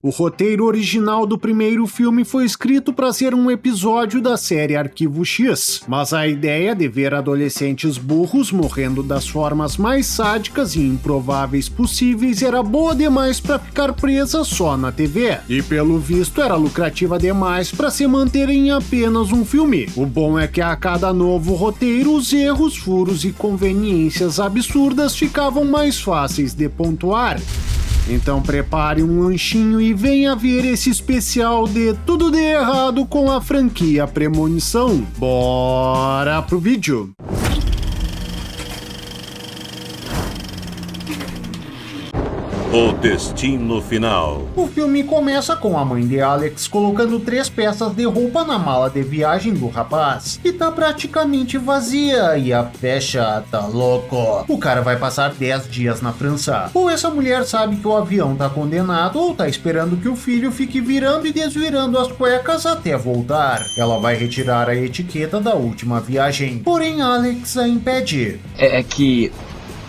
O roteiro original do primeiro filme foi escrito para ser um episódio da série Arquivo X, mas a ideia de ver adolescentes burros morrendo das formas mais sádicas e improváveis possíveis era boa demais para ficar presa só na TV, e pelo visto era lucrativa demais para se manter em apenas um filme. O bom é que a cada novo roteiro, os erros, furos e conveniências absurdas ficavam mais fáceis de pontuar. Então prepare um lanchinho e venha ver esse especial de Tudo de Errado com a franquia Premonição. Bora pro vídeo! O Destino Final. O filme começa com a mãe de Alex colocando 3 peças de roupa na mala de viagem do rapaz, que tá praticamente vazia, e a fecha tá louco. O cara vai passar 10 dias na França. Ou essa mulher sabe que o avião tá condenado, ou tá esperando que o filho fique virando e desvirando as cuecas até voltar. Ela vai retirar a etiqueta da última viagem, porém Alex a impede. É que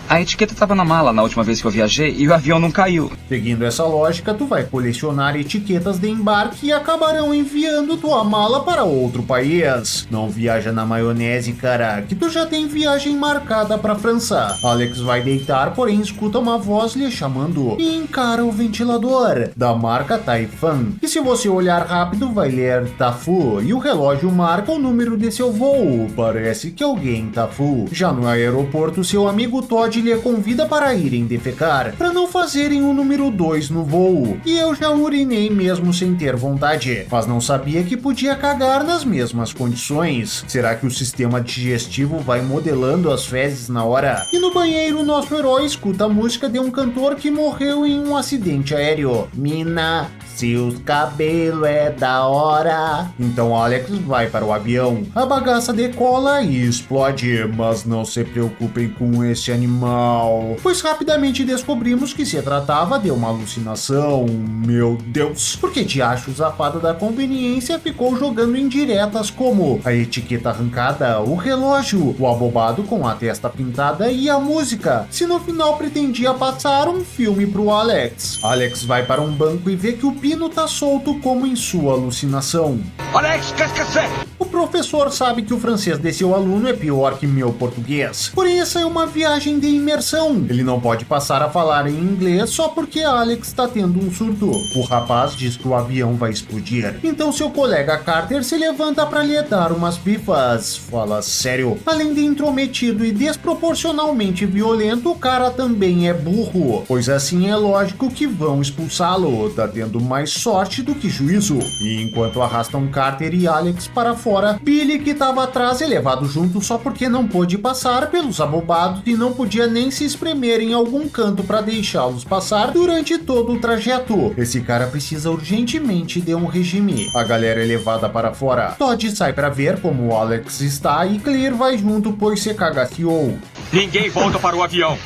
a etiqueta estava na mala na última vez que eu viajei e o avião não caiu. Seguindo essa lógica, tu vai colecionar etiquetas de embarque e acabarão enviando tua mala para outro país. Não viaja na maionese, cara, que tu já tem viagem marcada para França. Alex vai deitar, porém escuta uma voz lhe chamando e encara o ventilador da marca Taifan. E se você olhar rápido, vai ler Tafu e o relógio marca o número de seu voo. Parece que alguém tá full. Já no aeroporto, seu amigo Todd lhe convida para irem defecar, para não fazerem o número 2 no voo. E eu já urinei mesmo sem ter vontade, mas não sabia que podia cagar nas mesmas condições. Será que o sistema digestivo vai modelando as fezes na hora? E no banheiro, nosso herói escuta a música de um cantor que morreu em um acidente aéreo. Mina, seus cabelos é da hora. Então Alex vai para o avião. A bagaça decola e explode, mas não se preocupem com esse animal, pois rapidamente descobrimos que se tratava de uma alucinação. Meu Deus, porque diachos a fada da conveniência ficou jogando indiretas como a etiqueta arrancada, o relógio, o abobado com a testa pintada e a música, se no final pretendia passar um filme pro Alex. Alex vai para um banco e vê que o pino tá solto como em sua alucinação. Alex, cascacé! O professor sabe que o francês de seu aluno é pior que meu português, porém essa é uma viagem de imersão. Ele não pode passar a falar em inglês só porque Alex está tendo um surto. O rapaz diz que o avião vai explodir, então seu colega Carter se levanta para lhe dar umas pifas. Fala sério. Além de intrometido e desproporcionalmente violento, o cara também é burro, pois assim é lógico que vão expulsá-lo. Tá tendo mais sorte do que juízo. E enquanto arrastam Carter e Alex para fora, Billy, que estava atrás, é levado junto só porque não pôde passar pelos abobados e não podia nem se espremer em algum canto para deixá-los passar durante todo o trajeto. Esse cara precisa urgentemente de um regime. A galera é levada para fora. Todd sai para ver como o Alex está e Claire vai junto, pois se cagaciou. Ninguém volta para o avião.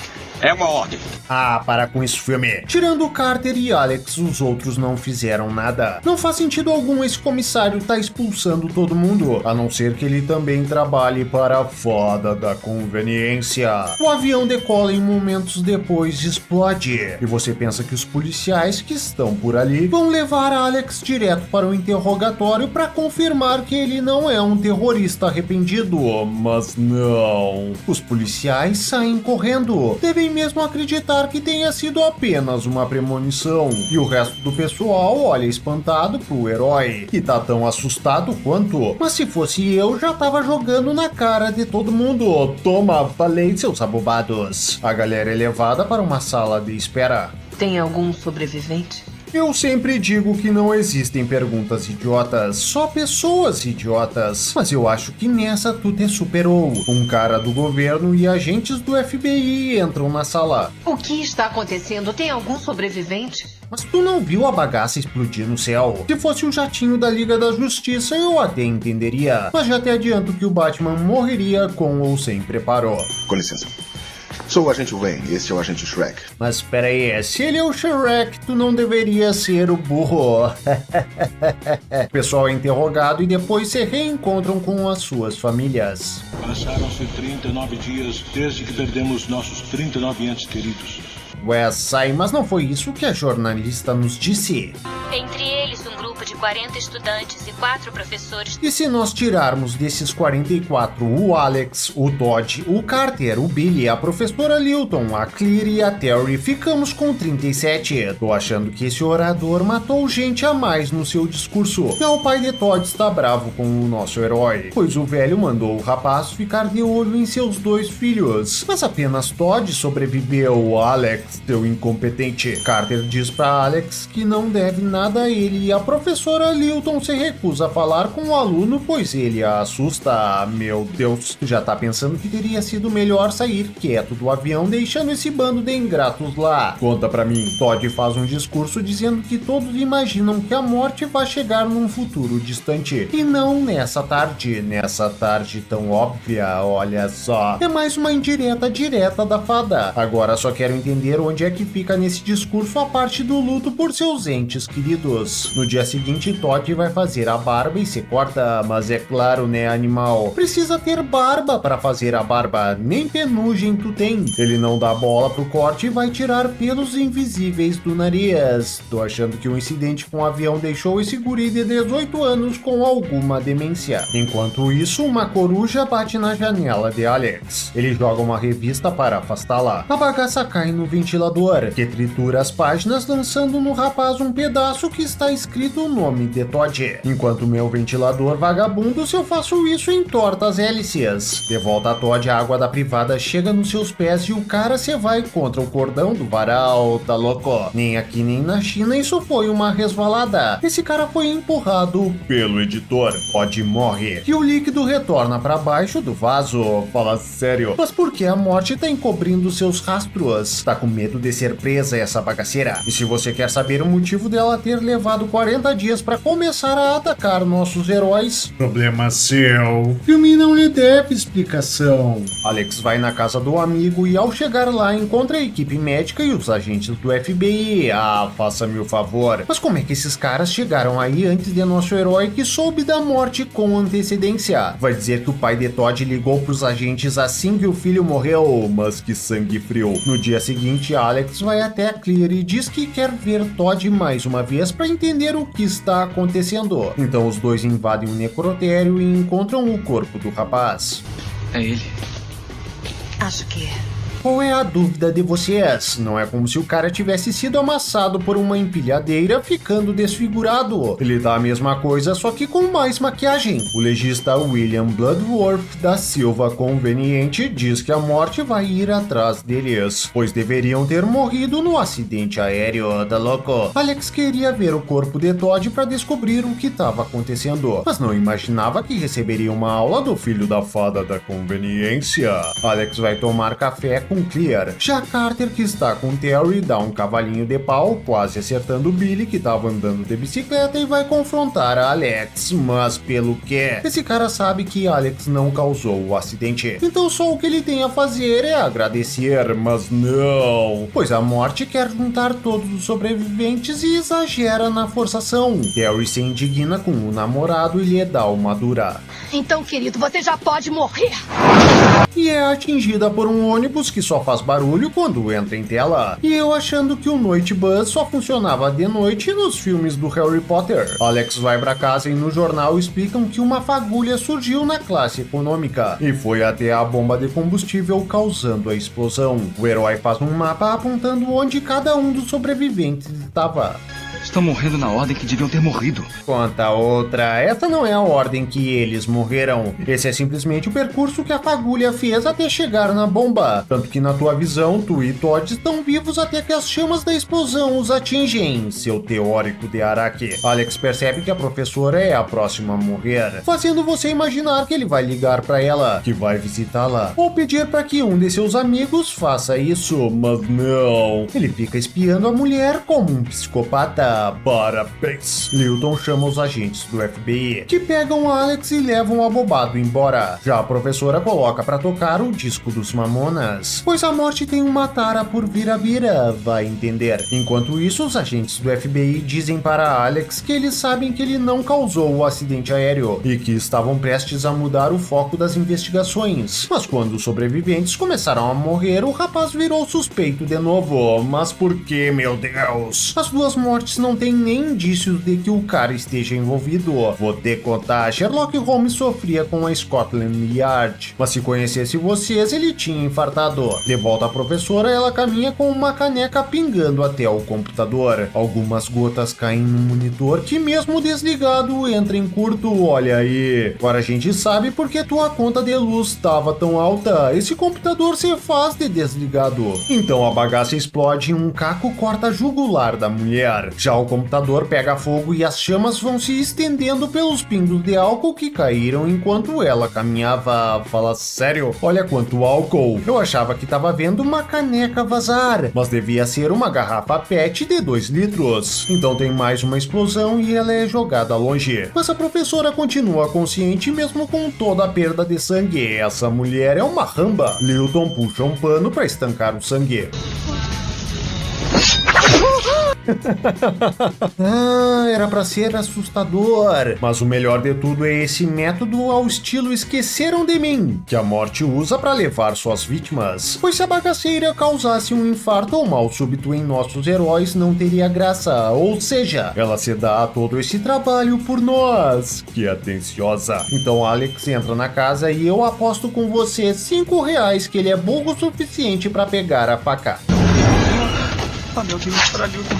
É uma ordem. Ah, para com esse filme. Tirando Carter e Alex, os outros não fizeram nada. Não faz sentido algum esse comissário tá expulsando todo mundo, a não ser que ele também trabalhe para a foda da conveniência. O avião decola e momentos depois explode. E você pensa que os policiais que estão por ali vão levar Alex direto para o interrogatório para confirmar que ele não é um terrorista arrependido. Mas não. Os policiais saem correndo. Devem mesmo acreditar que tenha sido apenas uma premonição. E o resto do pessoal olha espantado pro herói, que tá tão assustado quanto. Mas se fosse eu, já tava jogando na cara de todo mundo. Toma, falei, seus abobados. A galera é levada para uma sala de espera. Tem algum sobrevivente? Eu sempre digo que não existem perguntas idiotas, só pessoas idiotas. Mas eu acho que nessa tu te superou. Um cara do governo e agentes do FBI entram na sala. O que está acontecendo? Tem algum sobrevivente? Mas tu não viu a bagaça explodir no céu? Se fosse um jatinho da Liga da Justiça, eu até entenderia. Mas já te adianto que o Batman morreria com ou sem preparo. Com licença. Sou o agente Wayne, este é o agente Shrek. Mas espera aí, se ele é o Shrek, tu não deveria ser o burro. O pessoal é interrogado e depois se reencontram com as suas famílias. Passaram-se 39 dias desde que perdemos nossos 39 entes queridos. Westside, mas não foi isso que a jornalista nos disse. Entre eles, um grupo de 40 estudantes e 4 professores. E se nós tirarmos desses 44 o Alex, o Todd, o Carter, o Billy, a professora Lilton, a Claire e a Terry, ficamos com 37. Tô achando que esse orador matou gente a mais no seu discurso. Já o pai de Todd está bravo com o nosso herói, pois o velho mandou o rapaz ficar de olho em seus 2 filhos. Mas apenas Todd sobreviveu. Alex, seu incompetente. Carter diz para Alex que não deve nada a ele e a professora Lilton se recusa a falar com o aluno, pois ele a assusta. Meu Deus, já tá pensando que teria sido melhor sair quieto do avião, deixando esse bando de ingratos lá. Conta pra mim. Todd faz um discurso dizendo que todos imaginam que a morte vai chegar num futuro distante, e não nessa tarde tão óbvia. Olha só, é mais uma indireta direta da fada. Agora só quero entender onde é que fica nesse discurso a parte do luto por seus entes queridos. No dia seguinte, Todd vai fazer a barba e se corta, mas é claro, né, animal? Precisa ter barba para fazer a barba, nem penugem tu tem. Ele não dá bola pro corte e vai tirar pelos invisíveis do nariz. Tô achando que o incidente com o avião deixou esse guri de 18 anos com alguma demência. Enquanto isso, uma coruja bate na janela de Alex. Ele joga uma revista para afastá-la. A bagaça cai no ventilador, que tritura as páginas, lançando no rapaz um pedaço que está escrito o nome de Todd. Enquanto meu ventilador vagabundo, se eu faço isso, entorta as hélices. De volta a Todd, a água da privada chega nos seus pés e o cara se vai contra o cordão do varal. Tá louco? Nem aqui nem na China isso foi uma resvalada. Esse cara foi empurrado pelo editor. Todd morre e o líquido retorna para baixo do vaso. Fala sério. Mas por que a morte tá encobrindo seus rastros? Tá com medo de ser presa essa bagaceira? E se você quer saber o motivo dela ter levado 40 dias para começar a atacar nossos heróis, problema seu. O filme não lhe deve explicação. Alex vai na casa do amigo e ao chegar lá encontra a equipe médica e os agentes do FBI. Ah, faça-me o favor. Mas como é que esses caras chegaram aí antes de nosso herói, que soube da morte com antecedência? Vai dizer que o pai de Todd ligou pros agentes assim que o filho morreu? Mas que sangue frio. No dia seguinte, Alex vai até a Claire e diz que quer ver Todd mais uma vez para entender o que está acontecendo. Então os dois invadem um necrotério e encontram o corpo do rapaz. É ele. Acho que é. Qual é a dúvida de vocês? Não é como se o cara tivesse sido amassado por uma empilhadeira, ficando desfigurado. Ele tá a mesma coisa, só que com mais maquiagem. O legista William Bloodworth da Silva Conveniente diz que a morte vai ir atrás deles, pois deveriam ter morrido no acidente aéreo. Tá louco? Alex queria ver o corpo de Todd para descobrir o que estava acontecendo, mas não imaginava que receberia uma aula do filho da fada da conveniência. Alex vai tomar café com Claire. Já Carter, que está com Terry, dá um cavalinho de pau, quase acertando Billy, que estava andando de bicicleta, e vai confrontar a Alex. Mas pelo quê? Esse cara sabe que Alex não causou o acidente, então só o que ele tem a fazer é agradecer, mas não, pois a morte quer juntar todos os sobreviventes e exagera na forçação. Terry se indigna com o namorado e lhe dá uma dura. Então, querido, você já pode morrer. E é atingida por um ônibus que só faz barulho quando entra em tela. E eu achando que o Noite Bus só funcionava de noite nos filmes do Harry Potter. Alex vai pra casa e no jornal explicam que uma fagulha surgiu na classe econômica e foi até a bomba de combustível, causando a explosão. O herói faz um mapa apontando onde cada um dos sobreviventes estava. Estão morrendo na ordem que deviam ter morrido. Conta outra. Essa não é a ordem que eles morreram. Esse é simplesmente o percurso que a fagulha fez até chegar na bomba. Tanto que na tua visão, tu e Todd estão vivos até que as chamas da explosão os atingem. Seu teórico de Araque. Alex percebe que a professora é a próxima a morrer, fazendo você imaginar que ele vai ligar pra ela, que vai visitá-la, ou pedir para que um de seus amigos faça isso. Mas não. Ele fica espiando a mulher como um psicopata. cara. Parabéns. Lilton chama os agentes do FBI, que pegam Alex e levam o abobado embora. Já a professora coloca pra tocar o disco dos Mamonas, pois a morte tem uma tara por vira-vira, vai entender. Enquanto isso, os agentes do FBI dizem para Alex que eles sabem que ele não causou o acidente aéreo e que estavam prestes a mudar o foco das investigações. Mas quando os sobreviventes começaram a morrer, o rapaz virou suspeito de novo. Mas por que, meu Deus? As duas mortes não têm nem indícios de que o cara esteja envolvido. Vou te contar, Sherlock Holmes sofria com a Scotland Yard, mas se conhecesse vocês, ele tinha infartado. De volta à professora, ela caminha com uma caneca pingando até o computador. Algumas gotas caem no monitor que, mesmo desligado, entra em curto. Olha aí. Agora a gente sabe porque tua conta de luz estava tão alta. Esse computador se faz de desligado. Então a bagaça explode e um caco corta a jugular da mulher. Já o computador pega fogo e as chamas vão se estendendo pelos pingos de álcool que caíram enquanto ela caminhava. Fala sério? Olha quanto álcool. Eu achava que tava vendo uma caneca vazar, mas devia ser uma garrafa PET de 2 litros. Então tem mais uma explosão e ela é jogada longe. Mas a professora continua consciente mesmo com toda a perda de sangue. Essa mulher é uma ramba. Lilton puxa um pano para estancar o sangue. Era pra ser assustador. Mas o melhor de tudo é esse método ao estilo Esqueceram de Mim, que a morte usa pra levar suas vítimas. Pois se a bagaceira causasse um infarto ou mal súbito em nossos heróis, não teria graça. Ou seja, ela se dá a todo esse trabalho por nós. Que atenciosa. Então Alex entra na casa e eu aposto com você R$5 que ele é burro o suficiente pra pegar a faca. Ah, meu Deus, para Lilton.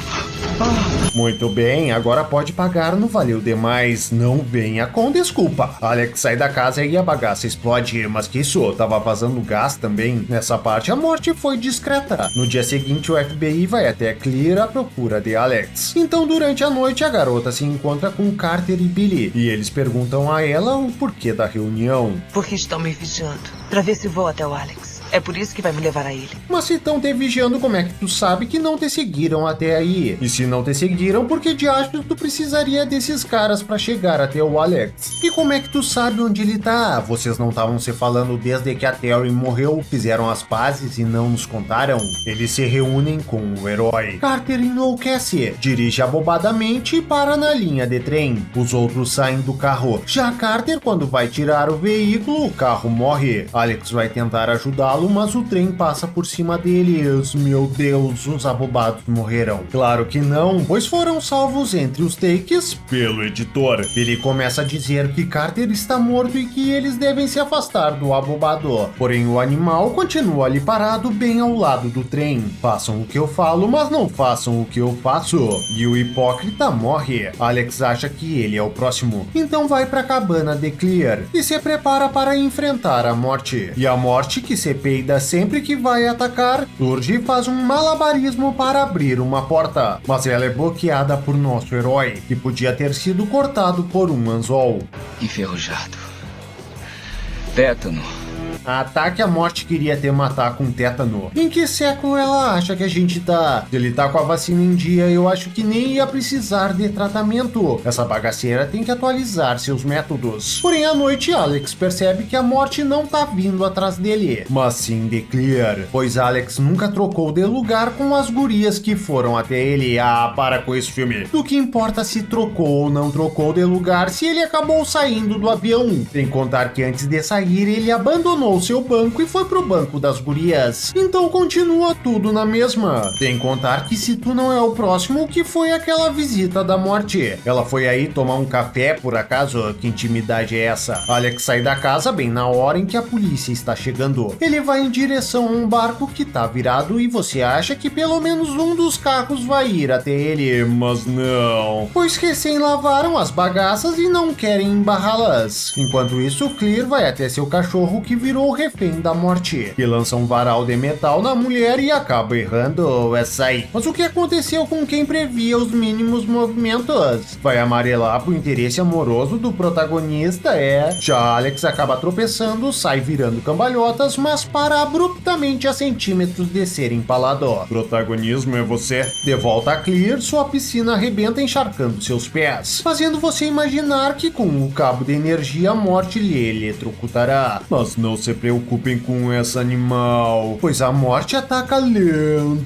Muito bem, agora pode pagar no Valeu Demais. Não venha com desculpa. Alex sai da casa e a bagaça explode. Mas que isso? Tava vazando gás também? Nessa parte a morte foi discreta. No dia seguinte o FBI vai até Clear à procura de Alex. Então durante a noite a garota se encontra com Carter e Billy. E eles perguntam a ela o porquê da reunião. Porque estão me vigiando. Pra ver se vou até o Alex. É por isso que vai me levar a ele. Mas se estão te vigiando, como é que tu sabe que não te seguiram até aí? E se não te seguiram, por que diachos tu precisaria desses caras pra chegar até o Alex? E como é que tu sabe onde ele tá? Vocês não estavam se falando desde que a Terry morreu, fizeram as pazes e não nos contaram? Eles se reúnem com o herói. Carter enlouquece, dirige abobadamente e para na linha de trem. Os outros saem do carro. Já Carter, quando vai tirar o veículo, o carro morre. Alex vai tentar ajudá-lo, mas o trem passa por cima deles. Meu Deus, os abobados morreram. Claro que não, pois foram salvos entre os takes pelo editor. Ele começa a dizer que Carter está morto e que eles devem se afastar do abobado. Porém, o animal continua ali parado bem ao lado do trem. Façam o que eu falo, mas não façam o que eu faço. E o hipócrita morre. Alex acha que ele é o próximo. Então vai pra cabana de Clear e se prepara para enfrentar a morte. E a morte, que se peida sempre que vai atacar, surge e faz um malabarismo para abrir uma porta. Mas ela é bloqueada por nosso herói, que podia ter sido cortado por um anzol. Enferrujado. Tétano. Ataque a morte queria te matar com tétano. Em que século ela acha que a gente tá? Se ele tá com a vacina em dia, eu acho que nem ia precisar de tratamento. Essa bagaceira tem que atualizar seus métodos. Porém, à noite, Alex percebe que a morte não tá vindo atrás dele, mas sim de Clear, pois Alex nunca trocou de lugar com as gurias que foram até ele. Ah, para com esse filme. Do que importa se trocou ou não trocou de lugar, se ele acabou saindo do avião. Sem contar que antes de sair, ele abandonou seu banco e foi pro banco das gurias. Então continua tudo na mesma. Sem contar que se tu não é o próximo, o que foi aquela visita da morte? Ela foi aí tomar um café por acaso? Que intimidade é essa? Alex sai da casa bem na hora em que a polícia está chegando. Ele vai em direção a um barco que tá virado e você acha que pelo menos um dos carros vai ir até ele, mas não. Pois recém lavaram as bagaças e não querem embarrá-las. Enquanto isso, Clear vai até seu cachorro que virou o refém da morte, que lança um varal de metal na mulher e acaba errando essa aí. Mas o que aconteceu com quem previa os mínimos movimentos? Vai amarelar pro interesse amoroso do protagonista, Já Alex acaba tropeçando, sai virando cambalhotas, mas para abruptamente a centímetros de ser empalado. Protagonismo é você. De volta a Clear, sua piscina arrebenta encharcando seus pés, fazendo você imaginar que com o cabo de energia a morte lhe eletrocutará. Mas não se preocupem com essa animal, pois a morte ataca lentamente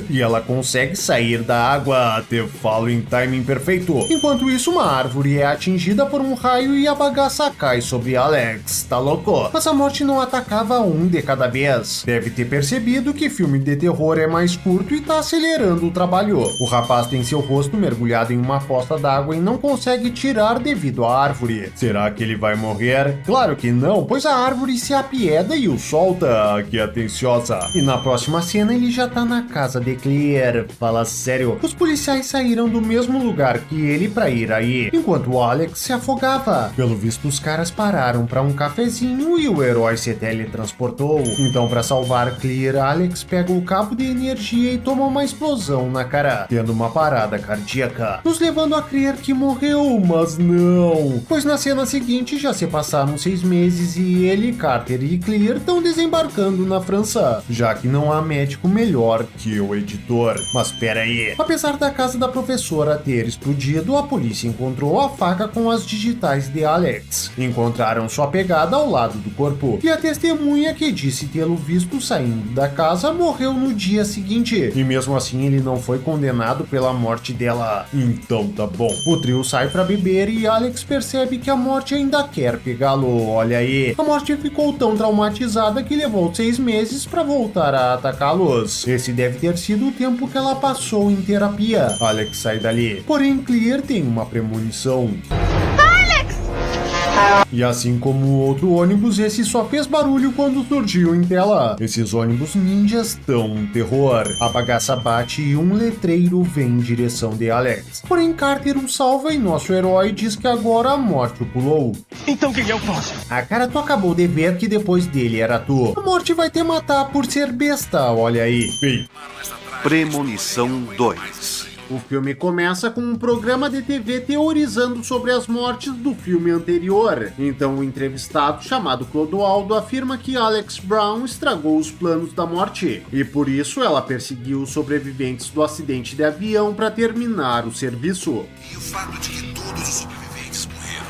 e ela consegue sair da água. Te falo em timing perfeito. Enquanto isso, uma árvore é atingida por um raio e a bagaça cai sobre Alex. Tá louco? Mas a morte não atacava um de cada vez. Deve ter percebido que filme de terror é mais curto e tá acelerando o trabalho. O rapaz tem seu rosto mergulhado em uma poça d'água e não consegue tirar devido à árvore. Será que ele vai morrer? Claro que não, pois a árvore se apieda e o solta. Que atenciosa. E na próxima cena ele já tá na casa de Clear. Fala sério, os policiais saíram do mesmo lugar que ele pra ir aí, enquanto o Alex se afogava. Pelo visto, os caras pararam pra um cafezinho e o herói se teletransportou. Então, pra salvar Clear, Alex pega o cabo de energia e toma uma explosão na cara, tendo uma parada cardíaca, nos levando a crer que morreu, mas não, pois na cena seguinte já se passaram 6 meses e ele, Carter e Clear estão desembarcando na França, já que não há médico melhor que o editor. Mas pera aí, apesar da casa da professora ter explodido, a polícia encontrou a faca com as digitais de Alex. Encontraram sua pegada ao lado do corpo e a testemunha que disse tê-lo visto saindo da casa morreu no dia seguinte, e mesmo assim ele não foi condenado pela morte dela. Então tá bom. O trio sai pra beber e Alex percebe que a morte ainda quer pegá-lo. Olha aí, a morte ficou tão traumatizada que levou 6 meses pra voltar a atacá-los. Esse deve ter sido o tempo que ela passou em terapia. Alex sai dali, porém Clear tem uma premonição. E assim como o outro ônibus, esse só fez barulho quando surgiu em tela. Esses ônibus ninjas estão um terror. A bagaça bate e um letreiro vem em direção de Alex. Porém, Carter o salva e nosso herói diz que agora a morte o pulou. Então quem é o próximo? Cara, tu acabou de ver que depois dele era tu. A morte vai te matar por ser besta, olha aí. Ei. Premonição 2. O filme começa com um programa de TV teorizando sobre as mortes do filme anterior. Então o entrevistado, chamado Clodoaldo, afirma que Alex Brown estragou os planos da morte e por isso ela perseguiu os sobreviventes do acidente de avião para terminar o serviço. E o fato de que todos os sobreviventes morreram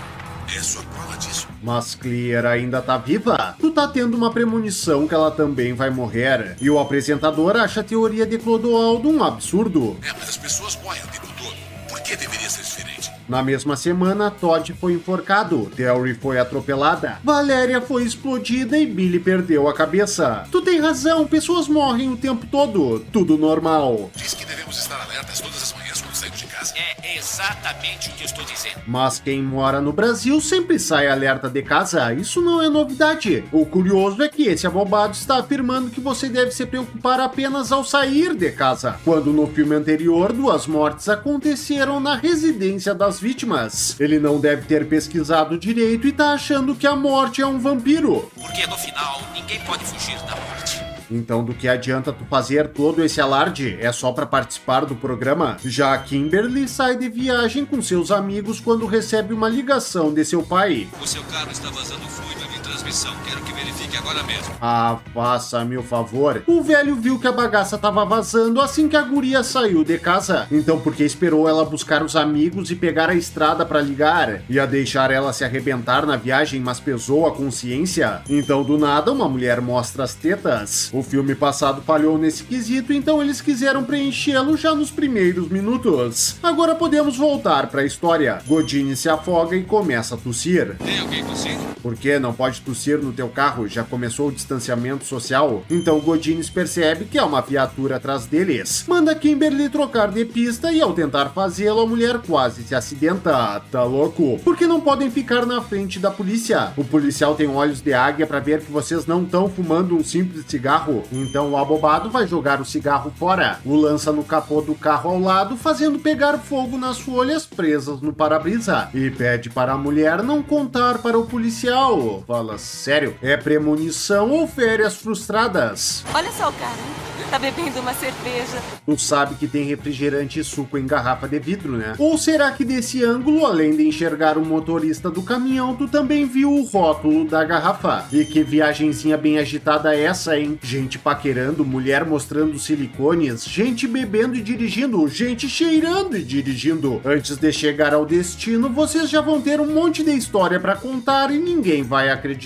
é sua prova disso. Mas Clear ainda tá viva. Tu tá tendo uma premonição que ela também vai morrer. E o apresentador acha a teoria de Clodoaldo um absurdo. Mas as pessoas morrem o tempo todo. Por que deveria ser diferente? Na mesma semana, Todd foi enforcado, Terry foi atropelada, Valéria foi explodida e Billy perdeu a cabeça. Tu tem razão, pessoas morrem o tempo todo. Tudo normal. Diz que devemos estar alertas todas as manhãs quando saímos de casa. É exatamente o que eu estou dizendo. Mas quem mora no Brasil sempre sai alerta de casa, isso não é novidade. O curioso é que esse abobado está afirmando que você deve se preocupar apenas ao sair de casa, quando no filme anterior 2 mortes aconteceram na residência das vítimas. Ele não deve ter pesquisado direito e tá achando que a morte é um vampiro. Porque no final ninguém pode fugir da morte. Então do que adianta tu fazer todo esse alarde? É só pra participar do programa? Já Kimberly sai de viagem com seus amigos quando recebe uma ligação de seu pai. O seu carro está vazando fluido de transmissão. Quero que verifique agora mesmo. Ah, faça-me o favor. O velho viu que a bagaça tava vazando assim que a guria saiu de casa. Então por que esperou ela buscar os amigos e pegar a estrada pra ligar? Ia deixar ela se arrebentar na viagem, mas pesou a consciência? Então do nada uma mulher mostra as tetas. O filme passado falhou nesse quesito, então eles quiseram preenchê-lo já nos primeiros minutos. Agora podemos voltar pra história. Godine se afoga e começa a tossir. Tem alguém tossindo? Por que não pode tossir no teu carro? Já começou o distanciamento social? Então Godine percebe que há uma viatura atrás deles. Manda Kimberly trocar de pista e ao tentar fazê-lo, a mulher quase se acidenta. Tá louco? Por que não podem ficar na frente da polícia? O policial tem olhos de águia pra ver que vocês não estão fumando um simples cigarro. Então o abobado vai jogar o cigarro fora. O lança no capô do carro ao lado, fazendo pegar fogo nas folhas presas no para-brisa. E pede para a mulher não contar para o policial. Fala Fala sério, é premonição ou férias frustradas? Olha só o cara, tá bebendo uma cerveja. Tu sabe que tem refrigerante e suco em garrafa de vidro, né? Ou será que desse ângulo, além de enxergar o motorista do caminhão, tu também viu o rótulo da garrafa? E que viagenzinha bem agitada é essa, hein? Gente paquerando, mulher mostrando silicones, gente bebendo e dirigindo, gente cheirando e dirigindo. Antes de chegar ao destino, vocês já vão ter um monte de história pra contar e ninguém vai acreditar.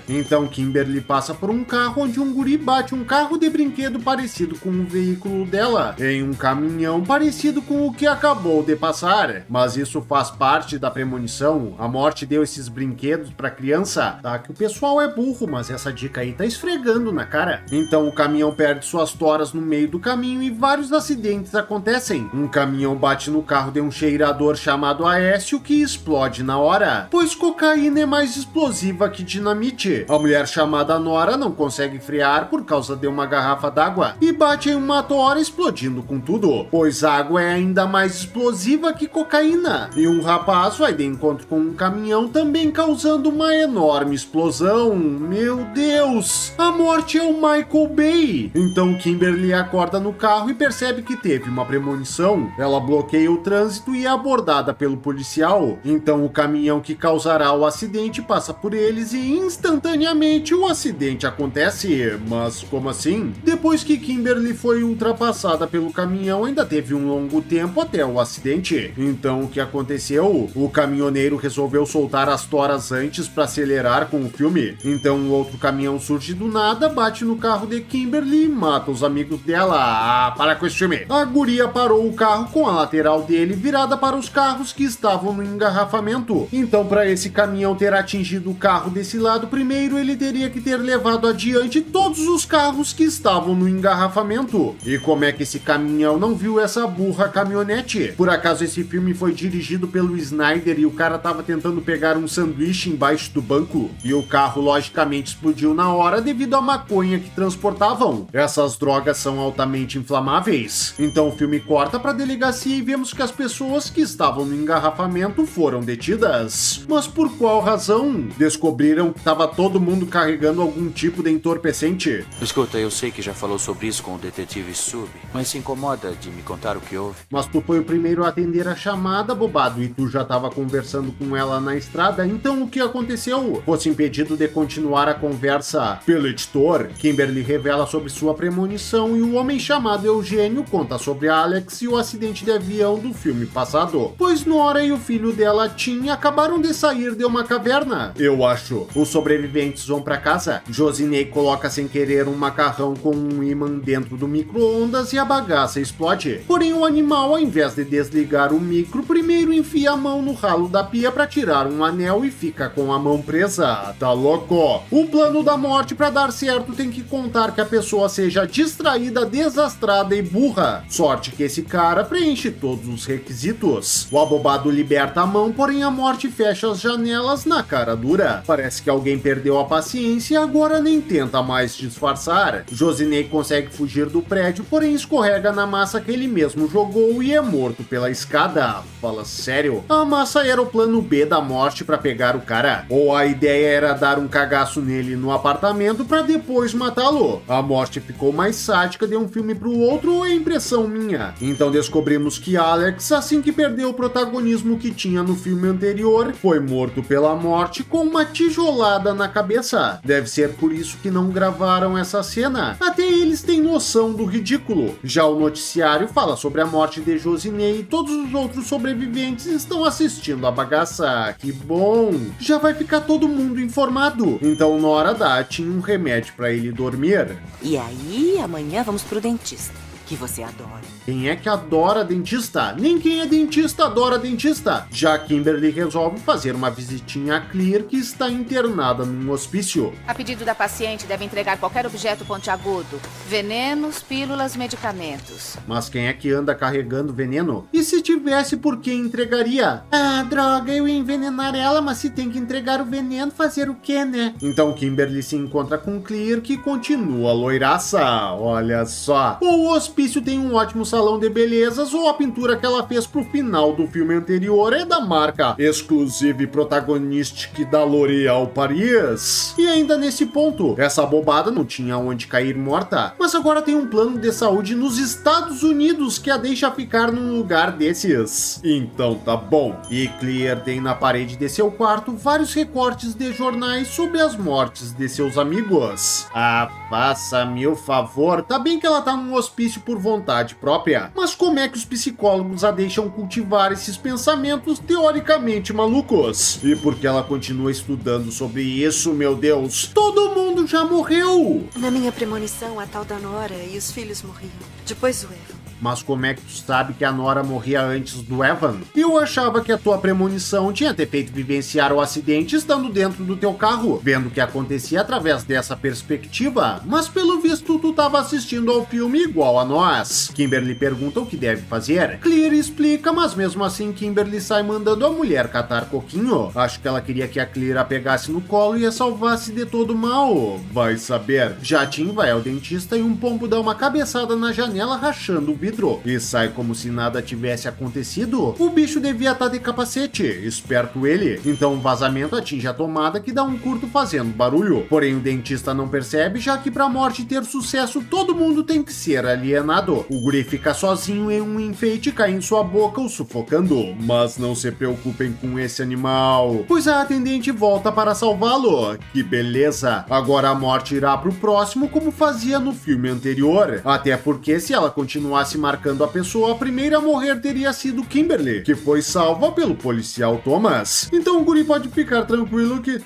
Então Kimberly passa por um carro onde um guri bate um carro de brinquedo parecido com o veículo dela, em um caminhão parecido com o que acabou de passar. Mas isso faz parte da premonição. A morte deu esses brinquedos pra criança. Tá que o pessoal é burro, mas essa dica aí tá esfregando na cara. Então o caminhão perde suas toras no meio do caminho e vários acidentes acontecem. Um caminhão bate no carro de um cheirador chamado Aécio que explode na hora, pois cocaína é mais explosiva que dinamite. A mulher chamada Nora não consegue frear por causa de uma garrafa d'água e bate em uma tora explodindo com tudo, pois água é ainda mais explosiva que cocaína. E um rapaz vai de encontro com um caminhão também causando uma enorme explosão. Meu Deus! A morte é o Michael Bay! Então Kimberly acorda no carro e percebe que teve uma premonição. Ela bloqueia o trânsito e é abordada pelo policial. Então o caminhão que causará o acidente passa por eles e instantaneamente o acidente acontece. Mas como assim? Depois que Kimberly foi ultrapassada pelo caminhão, ainda teve um longo tempo até o acidente. Então o que aconteceu? O caminhoneiro resolveu soltar as toras antes para acelerar com o filme. Então o outro caminhão surge do nada, bate no carro de Kimberly e mata os amigos dela. Ah, para com esse filme. A guria parou o carro com a lateral dele virada para os carros que estavam no engarrafamento. Então para esse caminhão ter atingido o carro desse lado primeiro, ele teria que ter levado adiante todos os carros que estavam no engarrafamento. E como é que esse caminhão não viu essa burra caminhonete? Por acaso esse filme foi dirigido pelo Snyder e o cara tava tentando pegar um sanduíche embaixo do banco? E o carro logicamente explodiu na hora devido à maconha que transportavam. Essas drogas são altamente inflamáveis. Então o filme corta pra delegacia e vemos que as pessoas que estavam no engarrafamento foram detidas. Mas por qual razão? Descobriram que tava todo mundo carregando algum tipo de entorpecente. Escuta, eu sei que já falou sobre isso com o detetive Sub, mas se incomoda de me contar o que houve? Mas tu foi o primeiro a atender a chamada, bobado, e tu já tava conversando com ela na estrada, então o que aconteceu? Fosse impedido de continuar a conversa pelo editor, Kimberly revela sobre sua premonição e o homem chamado Eugênio conta sobre Alex e o acidente de avião do filme passado, pois Nora e o filho dela, Tim, acabaram de sair de uma caverna. Eu acho. Os sobreviventes vão pra casa. Josinei coloca sem querer um macarrão com um ímã dentro do micro-ondas e a bagaça explode. Porém o animal, ao invés de desligar o micro, primeiro enfia a mão no ralo da pia pra tirar um anel e fica com a mão presa. Tá louco? O plano da morte pra dar certo tem que contar que a pessoa seja distraída, desastrada e burra. Sorte que esse cara preenche todos os requisitos. O abobado liberta a mão, porém a morte fecha as janelas na cara dura. Parece que alguém perdeu a paciência e agora nem tenta mais disfarçar. Josinei consegue fugir do prédio, porém escorrega na massa que ele mesmo jogou e é morto pela escada. Fala sério? A massa era o plano B da morte pra pegar o cara? Ou a ideia era dar um cagaço nele no apartamento pra depois matá-lo? A morte ficou mais sádica de um filme pro outro ou é impressão minha? Então descobrimos que Alex, assim que perdeu o protagonismo que tinha no filme anterior, foi morto pela morte com uma tijolada na cabeça. Deve ser por isso que não gravaram essa cena. Até eles têm noção do ridículo. Já o noticiário fala sobre a morte de Josinei e todos os outros sobreviventes estão assistindo a bagaça. Que bom! Já vai ficar todo mundo informado. Então Nora dá a Tim um remédio pra ele dormir. E aí, amanhã vamos pro dentista, que você adora. Quem é que adora dentista? Nem quem é dentista adora dentista. Já Kimberly resolve fazer uma visitinha a Clear, que está internada num hospício. A pedido da paciente, deve entregar qualquer objeto pontiagudo. Venenos, pílulas, medicamentos. Mas quem é que anda carregando veneno? E se tivesse, por que entregaria? Ah, droga, eu ia envenenar ela, mas se tem que entregar o veneno, fazer o quê, né? Então Kimberly se encontra com Clear, que continua loiraça. Olha só. O hospício hospício tem um ótimo salão de belezas ou a pintura que ela fez pro final do filme anterior é da marca Exclusive Protagonistic da L'Oréal Paris. E ainda nesse ponto, essa bobada não tinha onde cair morta, mas agora tem um plano de saúde nos Estados Unidos que a deixa ficar num lugar desses. Então tá bom. E Clear tem na parede de seu quarto vários recortes de jornais sobre as mortes de seus amigos. Ah, faça-me o favor, tá bem que ela tá num hospício por vontade própria, mas como é que os psicólogos a deixam cultivar esses pensamentos teoricamente malucos? E por que ela continua estudando sobre isso, meu Deus? Todo mundo já morreu! Na minha premonição, a tal da Nora e os filhos morriam. Depois o Evan. Mas como é que tu sabe que a Nora morria antes do Evan? Eu achava que a tua premonição tinha te feito vivenciar o acidente estando dentro do teu carro, vendo o que acontecia através dessa perspectiva, mas pelo visto tu tava assistindo ao filme igual a nós. Kimberly pergunta o que deve fazer. Clear explica, mas mesmo assim Kimberly sai mandando a mulher catar coquinho. Acho que ela queria que a Clear a pegasse no colo e a salvasse de todo mal. Vai saber. Jatin vai ao dentista e um pombo dá uma cabeçada na janela rachando o vidro e sai como se nada tivesse acontecido. O bicho devia estar de capacete, esperto ele. Então o vazamento atinge a tomada que dá um curto fazendo barulho. Porém o dentista não percebe, já que pra morte ter sucesso todo mundo tem que ser alienado. O guri fica sozinho em um enfeite, cai em sua boca o sufocando. Mas não se preocupem com esse animal, pois a atendente volta para salvá-lo. Que beleza! Agora a morte irá pro próximo como fazia no filme anterior. Até porque se ela continuasse marcando a pessoa, a primeira a morrer teria sido Kimberly, que foi salva pelo policial Thomas. Então o guri pode ficar tranquilo que...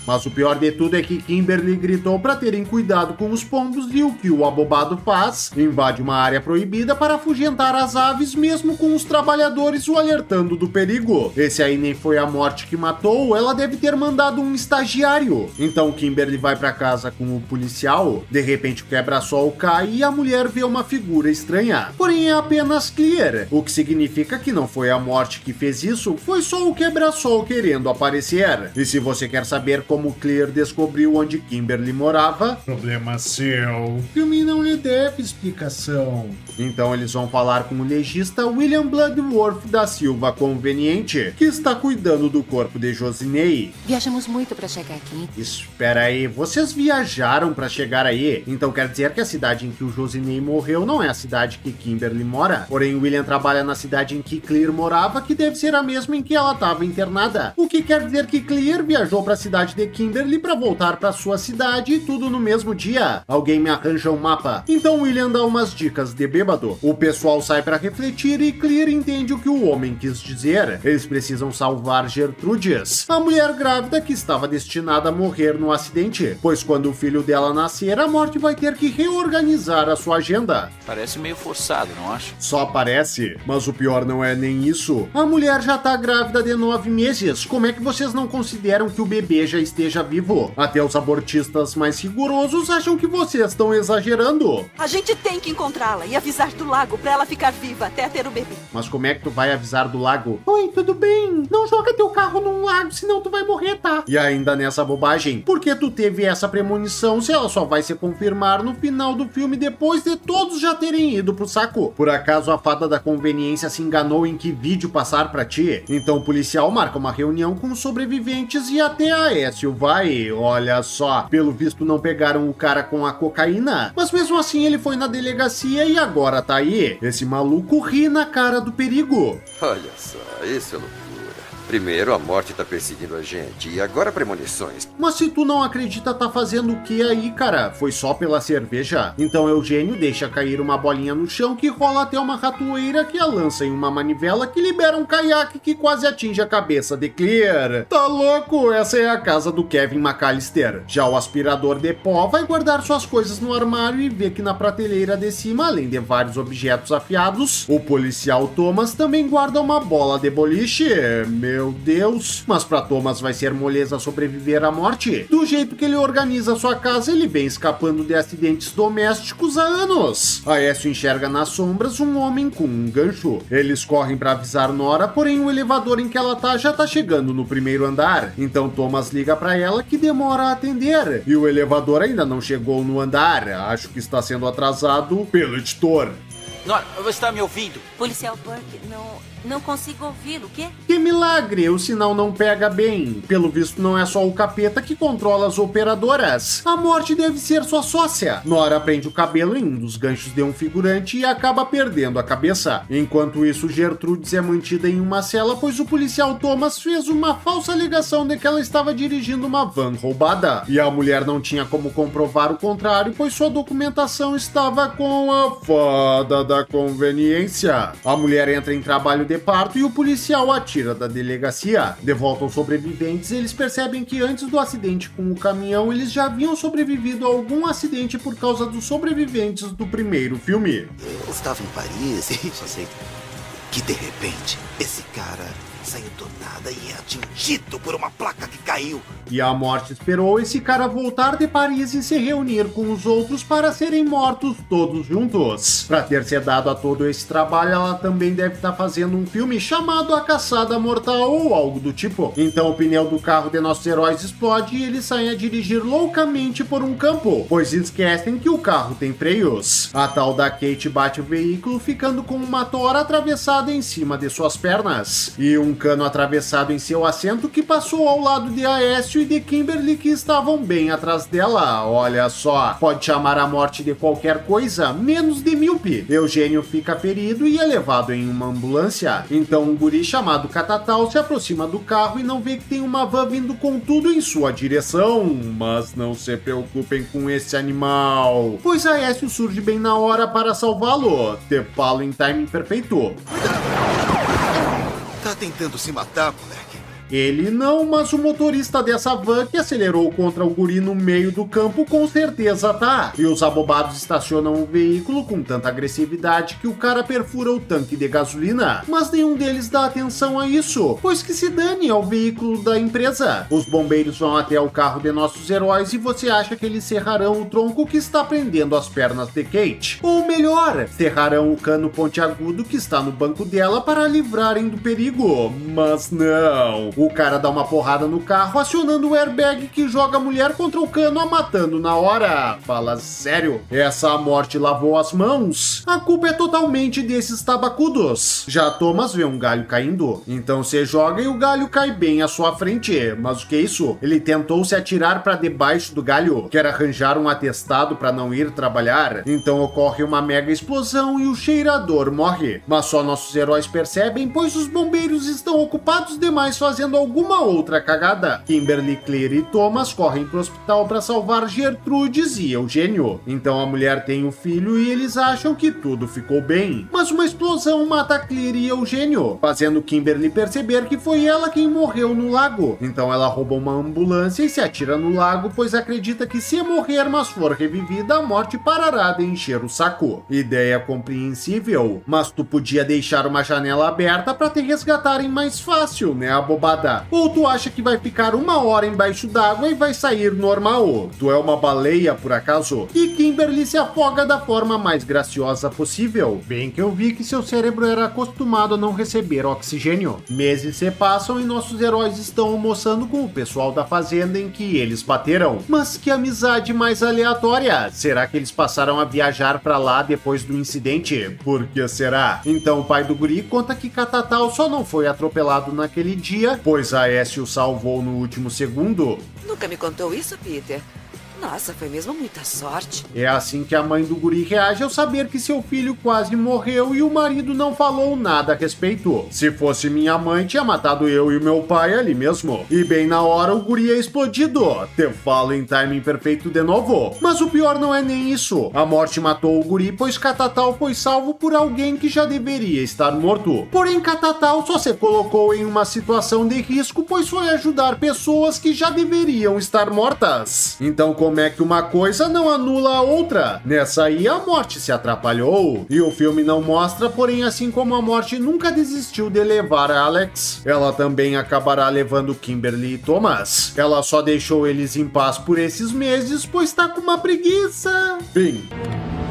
Mas o pior de tudo é que Kimberly gritou para terem cuidado com os pombos e o que o abobado faz? Invade uma área proibida para afugentar as aves, mesmo com os trabalhadores o alertando do perigo. Esse aí nem foi a morte que matou, ela deve ter mandado um estagiário. Então Kimberly vai para casa com o policial. De repente o quebra-sol cai e a mulher vê uma figura estranha. Porém é apenas Clear, o que significa que não foi a morte que fez isso, foi só o quebra-sol querendo aparecer. E se você quer saber como Clear descobriu onde Kimberly morava, problema seu. O filme não lhe deve explicação. Então eles vão falar com o legista William Bloodworth da Silva Conveniente, que está cuidando do corpo de Josinei. Viajamos muito para chegar aqui. Espera aí, vocês viajaram para chegar aí? Então quer dizer que a cidade em que o Josinei morreu não é a cidade que Kimberly mora? Porém William trabalha na cidade em que Clear morava, que deve ser a mesma em que ela estava internada. O que quer dizer que Clear viajou para a cidade de Kimberly para voltar para sua cidade e tudo no mesmo dia. Alguém me arranja um mapa. Então William dá umas dicas de bêbado. O pessoal sai para refletir e Clear entende o que o homem quis dizer. Eles precisam salvar Gertrudes, a mulher grávida que estava destinada a morrer no acidente, pois quando o filho dela nascer, a morte vai ter que reorganizar a sua agenda. Parece meio forçado, não acha? Só parece, mas o pior não é nem isso. A mulher já tá grávida de 9 meses. Como é que vocês não consideram que o bebê já esteja vivo? Até os abortistas mais rigorosos acham que vocês estão exagerando. A gente tem que encontrá-la e avisar do lago pra ela ficar viva até ter o bebê. Mas como é que tu vai avisar do lago? Oi, tudo bem? Não joga teu carro num lago, senão tu vai morrer, tá? E ainda nessa bobagem, por que tu teve essa premonição se ela só vai se confirmar no final do filme depois de todos já terem ido pro saco? Por acaso a fada da conveniência se enganou em que vídeo passar pra ti? Então o policial marca uma reunião com os sobreviventes e até a Aécio vai. Olha só, pelo visto não pegaram o cara com a cocaína, mas mesmo assim ele foi na delegacia e agora tá aí. Esse maluco ri na cara do perigo. Olha só, isso é loucura. Primeiro a morte tá perseguindo a gente e agora premonições. Mas se tu não acredita, tá fazendo o que aí, cara? Foi só pela cerveja? Então Eugênio deixa cair uma bolinha no chão que rola até uma ratoeira que a lança em uma manivela que libera um caiaque que quase atinge a cabeça de Clear. Tá louco? Essa é a casa do Kevin McAllister. Já o aspirador de pó vai guardar suas coisas no armário e vê que na prateleira de cima, além de vários objetos afiados, o policial Thomas também guarda uma bola de boliche. Meu Meu Deus, mas pra Thomas vai ser moleza sobreviver à morte. Do jeito que ele organiza sua casa, ele vem escapando de acidentes domésticos há anos. Aécio enxerga nas sombras um homem com um gancho. Eles correm pra avisar Nora, porém o elevador em que ela tá já tá chegando no primeiro andar. Então Thomas liga pra ela que demora a atender. E o elevador ainda não chegou no andar. Acho que está sendo atrasado pelo editor. Nora, você está me ouvindo? Policial Burke, não consigo ouvi-lo. O quê? Que milagre, o sinal não pega bem. Pelo visto não é só o capeta que controla as operadoras. A morte deve ser sua sócia. Nora prende o cabelo em um dos ganchos de um figurante e acaba perdendo a cabeça. Enquanto isso, Gertrudes é mantida em uma cela, pois o policial Thomas fez uma falsa alegação de que ela estava dirigindo uma van roubada. E a mulher não tinha como comprovar o contrário, pois sua documentação estava com a fada da conveniência. A mulher entra em trabalho de parto e o policial atira da delegacia. De volta aos sobreviventes, eles percebem que antes do acidente com o caminhão, eles já haviam sobrevivido a algum acidente por causa dos sobreviventes do primeiro filme. Eu estava em Paris e só sei que de repente esse cara saiu do nada e é atingido por uma placa que caiu. E a morte esperou esse cara voltar de Paris e se reunir com os outros para serem mortos todos juntos. Para ter se dado a todo esse trabalho, ela também deve estar fazendo um filme chamado A Caçada Mortal ou algo do tipo. Então o pneu do carro de nossos heróis explode e eles saem a dirigir loucamente por um campo, pois esquecem que o carro tem freios. A tal da Kate bate o veículo, ficando com uma tora atravessada em cima de suas pernas. E um cano atravessado em seu assento que passou ao lado de Aécio e de Kimberly, que estavam bem atrás dela. Olha só, pode chamar a morte de qualquer coisa, menos de míope. Eugênio fica ferido e é levado em uma ambulância. Então um guri chamado Catatal se aproxima do carro e não vê que tem uma van vindo com tudo em sua direção. Mas não se preocupem com esse animal, pois Aécio surge bem na hora para salvá-lo. Te falo em timing perfeito. Tá tentando se matar, moleque? Ele não, mas o motorista dessa van que acelerou contra o guri no meio do campo com certeza tá. E os abobados estacionam o veículo com tanta agressividade que o cara perfura o tanque de gasolina. Mas nenhum deles dá atenção a isso, pois que se dane ao veículo da empresa. Os bombeiros vão até o carro de nossos heróis e você acha que eles serrarão o tronco que está prendendo as pernas de Kate. Ou melhor, serrarão o cano pontiagudo que está no banco dela para livrarem do perigo. Mas não. O cara dá uma porrada no carro, acionando o airbag que joga a mulher contra o cano, a matando na hora. Fala sério? Essa morte lavou as mãos? A culpa é totalmente desses tabacudos. Já Thomas vê um galho caindo, então se joga e o galho cai bem à sua frente. Mas o que é isso? Ele tentou se atirar para debaixo do galho, quer arranjar um atestado para não ir trabalhar. Então ocorre uma mega explosão e o cheirador morre. Mas só nossos heróis percebem, pois os bombeiros estão ocupados demais fazendo alguma outra cagada. Kimberly, Claire e Thomas correm pro hospital para salvar Gertrudes e Eugênio. Então a mulher tem o filho e eles acham que tudo ficou bem. Mas uma explosão mata Claire e Eugênio, fazendo Kimberly perceber que foi ela quem morreu no lago. Então ela rouba uma ambulância e se atira no lago, pois acredita que se morrer, mas for revivida, a morte parará de encher o saco. Ideia compreensível, mas tu podia deixar uma janela aberta para te resgatarem mais fácil, né, abobada? Ou tu acha que vai ficar uma hora embaixo d'água e vai sair normal? Tu é uma baleia, por acaso? E Kimberly se afoga da forma mais graciosa possível. Bem que eu vi que seu cérebro era acostumado a não receber oxigênio. Meses se passam e nossos heróis estão almoçando com o pessoal da fazenda em que eles bateram. Mas que amizade mais aleatória! Será que eles passaram a viajar pra lá depois do incidente? Por que será? Então o pai do guri conta que Catatal só não foi atropelado naquele dia, pois Aécio salvou no último segundo. Nunca me contou isso, Peter? Nossa, foi mesmo muita sorte. É assim que a mãe do guri reage ao saber que seu filho quase morreu e o marido não falou nada a respeito. Se fosse minha mãe, tinha matado eu e o meu pai ali mesmo. E bem na hora o guri é explodido. Te falo em timing perfeito de novo. Mas o pior não é nem isso. A morte matou o guri, pois Catatal foi salvo por alguém que já deveria estar morto. Porém, Catatal só se colocou em uma situação de risco, pois foi ajudar pessoas que já deveriam estar mortas. Então, como como é que uma coisa não anula a outra. Nessa aí a morte se atrapalhou. E o filme não mostra, porém, assim como a morte nunca desistiu de levar a Alex, ela também acabará levando Kimberly e Thomas. Ela só deixou eles em paz por esses meses, pois tá com uma preguiça. Fim.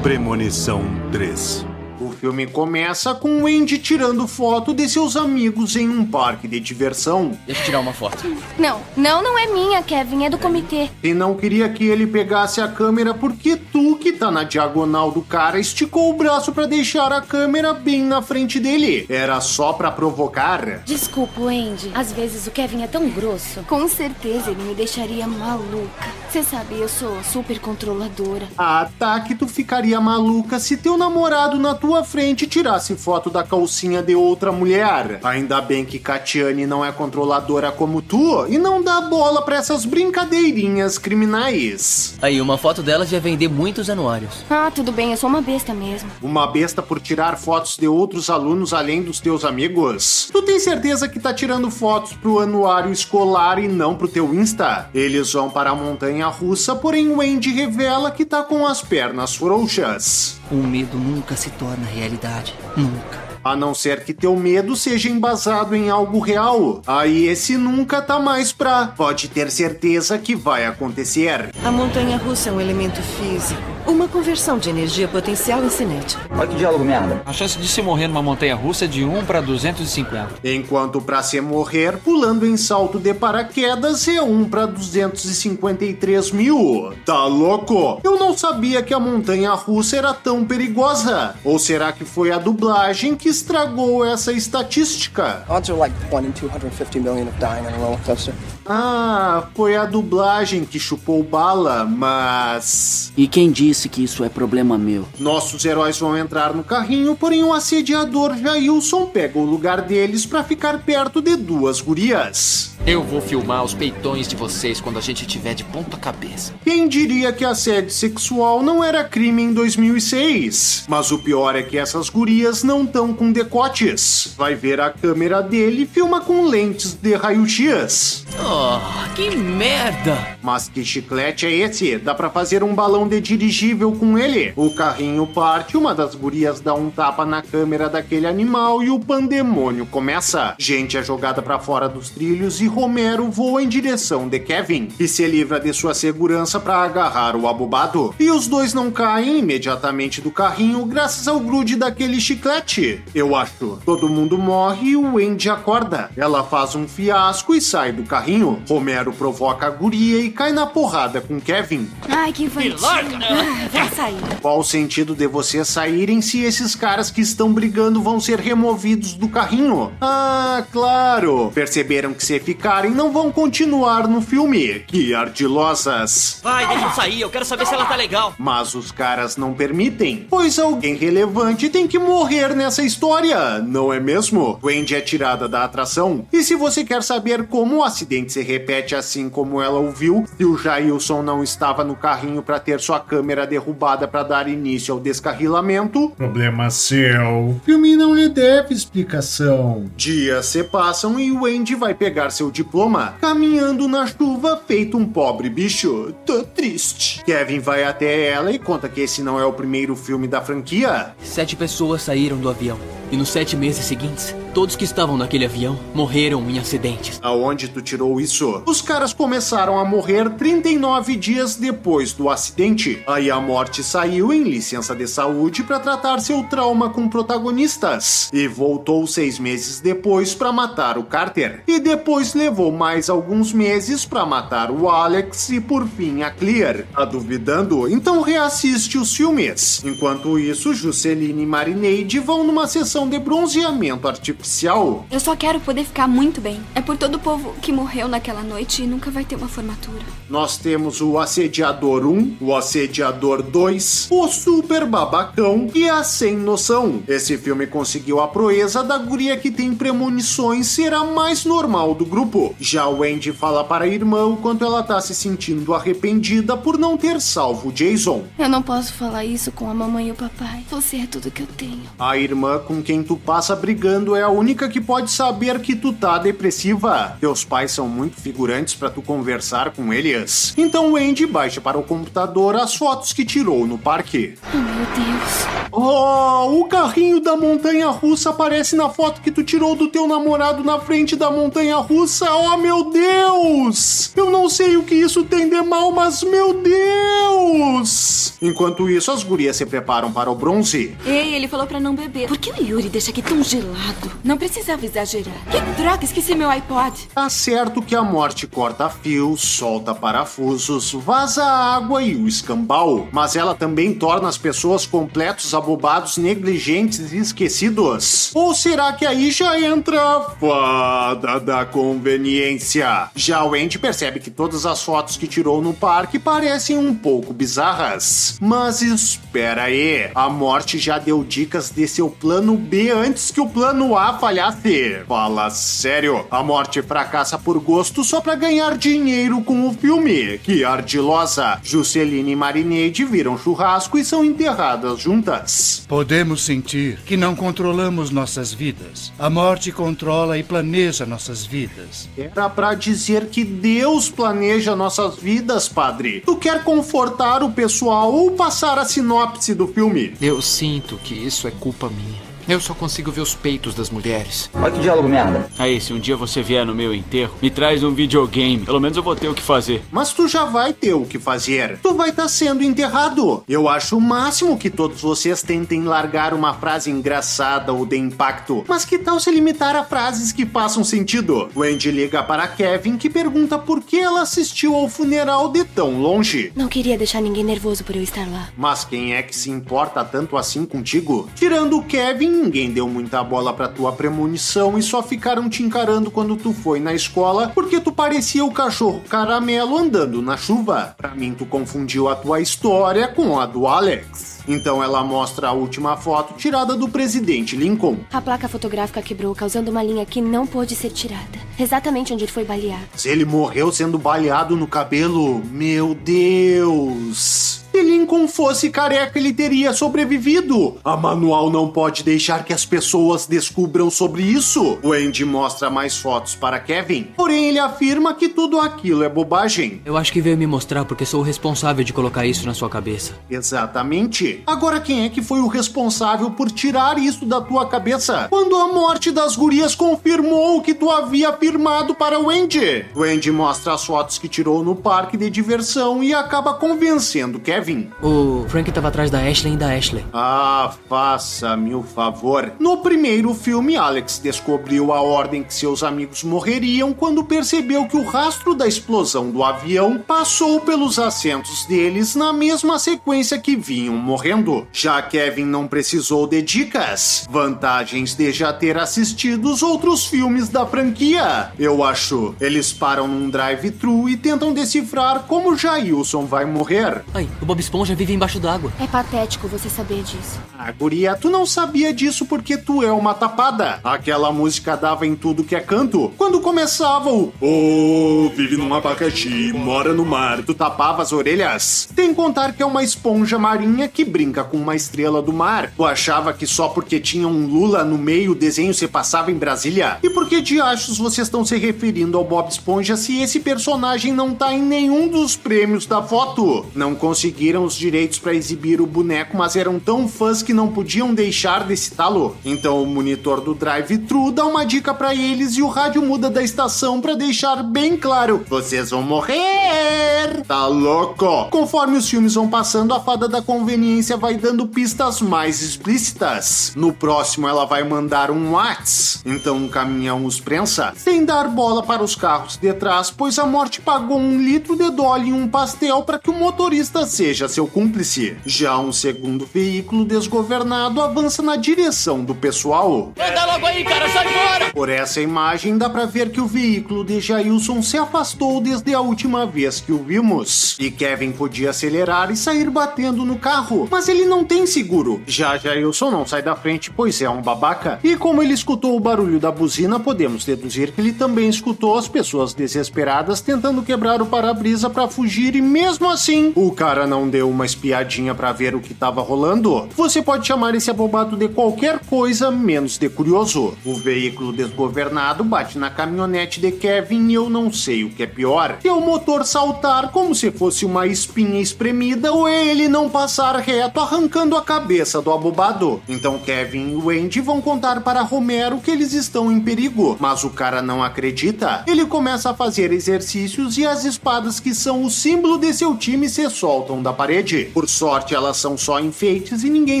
Premonição 3. O filme começa com o Andy tirando foto de seus amigos em um parque de diversão. Deixa eu tirar uma foto. Não é minha, Kevin, é do comitê. E não queria que ele pegasse a câmera porque tu, que tá na diagonal do cara, esticou o braço pra deixar a câmera bem na frente dele. Era só pra provocar. Desculpa, Andy. Às vezes o Kevin é tão grosso. Com certeza ele me deixaria maluca. Você sabe, eu sou super controladora. Ah, tá, que tu ficaria maluca se teu namorado na tua frente tirasse foto da calcinha de outra mulher. Ainda bem que Katiane não é controladora como tu e não dá bola pra essas brincadeirinhas criminais. Aí, uma foto delas ia vender muitos anuários. Ah, tudo bem, eu sou uma besta mesmo. Uma besta por tirar fotos de outros alunos além dos teus amigos? Tu tem certeza que tá tirando fotos pro anuário escolar e não pro teu Insta? Eles vão para a montanha russa, porém o Andy revela que tá com as pernas frouxas. O medo nunca se torna realidade. Nunca. A não ser que teu medo seja embasado em algo real. Aí esse nunca tá mais pra... Pode ter certeza que vai acontecer. A montanha-russa é um elemento físico. Uma conversão de energia potencial em cinética. Olha que diálogo merda. A chance de se morrer numa montanha-russa é de 1 para 250. Enquanto pra se morrer, pulando em salto de paraquedas é 1 para 253 mil. Tá louco? Eu não sabia que a montanha-russa era tão perigosa. Ou será que foi a dublagem que estragou essa estatística? Odds are like 1 in 250 million of dying on a roller coaster. Ah, foi a dublagem que chupou bala, mas... E quem disse que isso é problema meu? Nossos heróis vão entrar no carrinho, porém o assediador Jailson pega o lugar deles pra ficar perto de duas gurias. Eu vou filmar os peitões de vocês quando a gente tiver de ponta cabeça. Quem diria que assédio sexual não era crime em 2006? Mas o pior é que essas gurias não estão com decotes. Vai ver a câmera dele e filma com lentes de raio-x. Oh, que merda! Mas que chiclete é esse? Dá pra fazer um balão de dirigível com ele? O carrinho parte, uma das gurias dá um tapa na câmera daquele animal e o pandemônio começa. Gente é jogada pra fora dos trilhos e Romero voa em direção de Kevin, que se livra de sua segurança para agarrar o abobado. E os dois não caem imediatamente do carrinho graças ao grude daquele chiclete. Eu acho. Todo mundo morre e o Andy acorda. Ela faz um fiasco e sai do carrinho. Romero provoca a guria e cai na porrada com Kevin. Ai, que infantil. Vai sair. Qual o sentido de vocês saírem se esses caras que estão brigando vão ser removidos do carrinho? Ah, claro. Perceberam que se ficarem não vão continuar no filme. Que ardilosas. Vai, deixa eu sair, eu quero saber se ela tá legal. Mas os caras não permitem, pois alguém relevante tem que morrer nessa história, não é mesmo? Wendy é tirada da atração. E se você quer saber como o acidente se repete assim como ela ouviu, se o Jailson não estava no carrinho para ter sua câmera derrubada para dar início ao descarrilamento, problema seu. O filme não lhe deve explicação. Dias se passam e o Andy vai pegar seu diploma, caminhando na chuva feito um pobre bicho. Tô triste. Kevin vai até ela e conta que esse não é o primeiro filme da franquia. 7 pessoas saíram do avião. E nos 7 meses seguintes, todos que estavam naquele avião morreram em acidentes. Aonde tu tirou isso? Os caras começaram a morrer 39 dias depois do acidente. Aí a morte saiu em licença de saúde para tratar seu trauma com protagonistas. E voltou 6 meses depois para matar o Carter. E depois levou mais alguns meses para matar o Alex e por fim a Clear. Tá duvidando? Então reassiste os filmes. Enquanto isso, Jusceline e Marineide vão numa sessão de bronzeamento artificial. Eu só quero poder ficar muito bem. É por todo o povo que morreu naquela noite e nunca vai ter uma formatura. Nós temos o Assediador 1, o Assediador 2, o Super Babacão e a Sem Noção. Esse filme conseguiu a proeza da guria que tem premonições ser a mais normal do grupo. Já o Andy fala para a irmã o quanto ela tá se sentindo arrependida por não ter salvo o Jason. Eu não posso falar isso com a mamãe e o papai. Você é tudo que eu tenho. A irmã com quem tu passa brigando é a única que pode saber que tu tá depressiva. Teus pais são muito figurantes pra tu conversar com eles. Então o Andy baixa para o computador as fotos que tirou no parque. Oh, meu Deus. Oh, o carrinho da montanha-russa aparece na foto que tu tirou do teu namorado na frente da montanha-russa. Oh, meu Deus! Eu não sei o que isso tem de mal, mas meu Deus! Enquanto isso, as gurias se preparam para o bronze. Ei, ele falou pra não beber. Por que o Yuri deixa aqui tão gelado? Não precisava exagerar. Que droga, esqueci meu iPod. Tá certo que a morte corta fios, solta parafusos, vaza água e o escambau. Mas ela também torna as pessoas completos abobados, negligentes e esquecidos. Ou será que aí já entra a fada da conveniência? Já o Andy percebe que todas as fotos que tirou no parque parecem um pouco bizarras. Mas espera aí, a morte já deu dicas de seu plano B antes que o plano A falhasse. Fala sério, a morte fracassa por gosto só pra ganhar dinheiro com o filme. Que ardilosa! Jusceline e Marineide viram churrasco e são enterradas juntas. Podemos sentir que não controlamos nossas vidas. A morte controla e planeja nossas vidas. Era pra dizer que Deus planeja nossas vidas, padre. Tu quer confortar o pessoal ou passar a sinopse do filme? Eu sinto que isso é culpa minha. Eu só consigo ver os peitos das mulheres. Olha que diálogo merda. Aí, se um dia você vier no meu enterro, me traz um videogame. Pelo menos eu vou ter o que fazer. Mas tu já vai ter o que fazer. Tu vai estar sendo enterrado. Eu acho o máximo que todos vocês tentem largar uma frase engraçada ou de impacto. Mas que tal se limitar a frases que façam sentido? O Andy liga para Kevin, que pergunta por que ela assistiu ao funeral de tão longe. Não queria deixar ninguém nervoso por eu estar lá. Mas quem é que se importa tanto assim contigo? Tirando o Kevin, ninguém deu muita bola pra tua premonição e só ficaram te encarando quando tu foi na escola porque tu parecia o cachorro caramelo andando na chuva. Pra mim, tu confundiu a tua história com a do Alex. Então ela mostra a última foto tirada do presidente Lincoln. A placa fotográfica quebrou, causando uma linha que não pôde ser tirada. Exatamente onde ele foi baleado. Se ele morreu sendo baleado no cabelo, meu Deus! Se Lincoln fosse careca, ele teria sobrevivido. A manual não pode deixar que as pessoas descubram sobre isso. O Andy mostra mais fotos para Kevin, porém ele afirma que tudo aquilo é bobagem. Eu acho que veio me mostrar porque sou o responsável de colocar isso na sua cabeça. Exatamente. Agora quem é que foi o responsável por tirar isso da tua cabeça? Quando a morte das gurias confirmou o que tu havia afirmado para o Andy. O Andy mostra as fotos que tirou no parque de diversão e acaba convencendo Kevin. O Frank estava atrás da Ashley e da Ashley. Ah, faça-me o favor. No primeiro filme, Alex descobriu a ordem que seus amigos morreriam quando percebeu que o rastro da explosão do avião passou pelos assentos deles na mesma sequência que vinham morrendo. Já Kevin não precisou de dicas. Vantagens de já ter assistido os outros filmes da franquia. Eu acho. Eles param num drive-thru e tentam decifrar como Jailson vai morrer. Ai, o Bob Esponja vive embaixo d'água. É patético você saber disso. Ah, guria, tu não sabia disso porque tu é uma tapada. Aquela música dava em tudo que é canto. Quando começava o vive num abacaxi, mora no mar, tu tapava as orelhas. Sem contar que é uma esponja marinha que brinca com uma estrela do mar. Tu achava que só porque tinha um Lula no meio o desenho se passava em Brasília? E por que diachos vocês estão se referindo ao Bob Esponja se esse personagem não tá em nenhum dos prêmios da foto? Não conseguiram os direitos para exibir o boneco, mas eram tão fãs que não podiam deixar de citá-lo. Então o monitor do drive-thru dá uma dica para eles e o rádio muda da estação para deixar bem claro: vocês vão morrer! Tá louco? Conforme os filmes vão passando, a fada da conveniência vai dando pistas mais explícitas. No próximo ela vai mandar um Whats. Então um caminhão os prensa, sem dar bola para os carros de trás, pois a morte pagou 1 litro de Dolly e um pastel para que o motorista seja seu cúmplice. Já um segundo veículo desgovernado avança na direção do pessoal. Anda logo aí, cara, sai fora! Por essa imagem dá pra ver que o veículo de Jailson se afastou desde a última vez que o vimos. E Kevin podia acelerar e sair batendo no carro, mas ele não tem seguro. Já Jailson não sai da frente, pois é um babaca. E como ele escutou o barulho da buzina, podemos deduzir que ele também escutou as pessoas desesperadas tentando quebrar o para-brisa para fugir, e mesmo assim, o cara não deu uma espiadinha para ver o que estava rolando. Você pode chamar esse abobado de qualquer coisa menos de curioso. O veículo desgovernado bate na caminhonete de Kevin e eu não sei o que é pior. É o motor saltar como se fosse uma espinha espremida ou é ele não passar reto arrancando a cabeça do abobado. Então Kevin e Wendy vão contar para Romero que eles estão em perigo, mas o cara não acredita. Ele começa a fazer exercícios e as espadas que são o símbolo de seu time se soltam da parede. Por sorte, elas são só enfeites e ninguém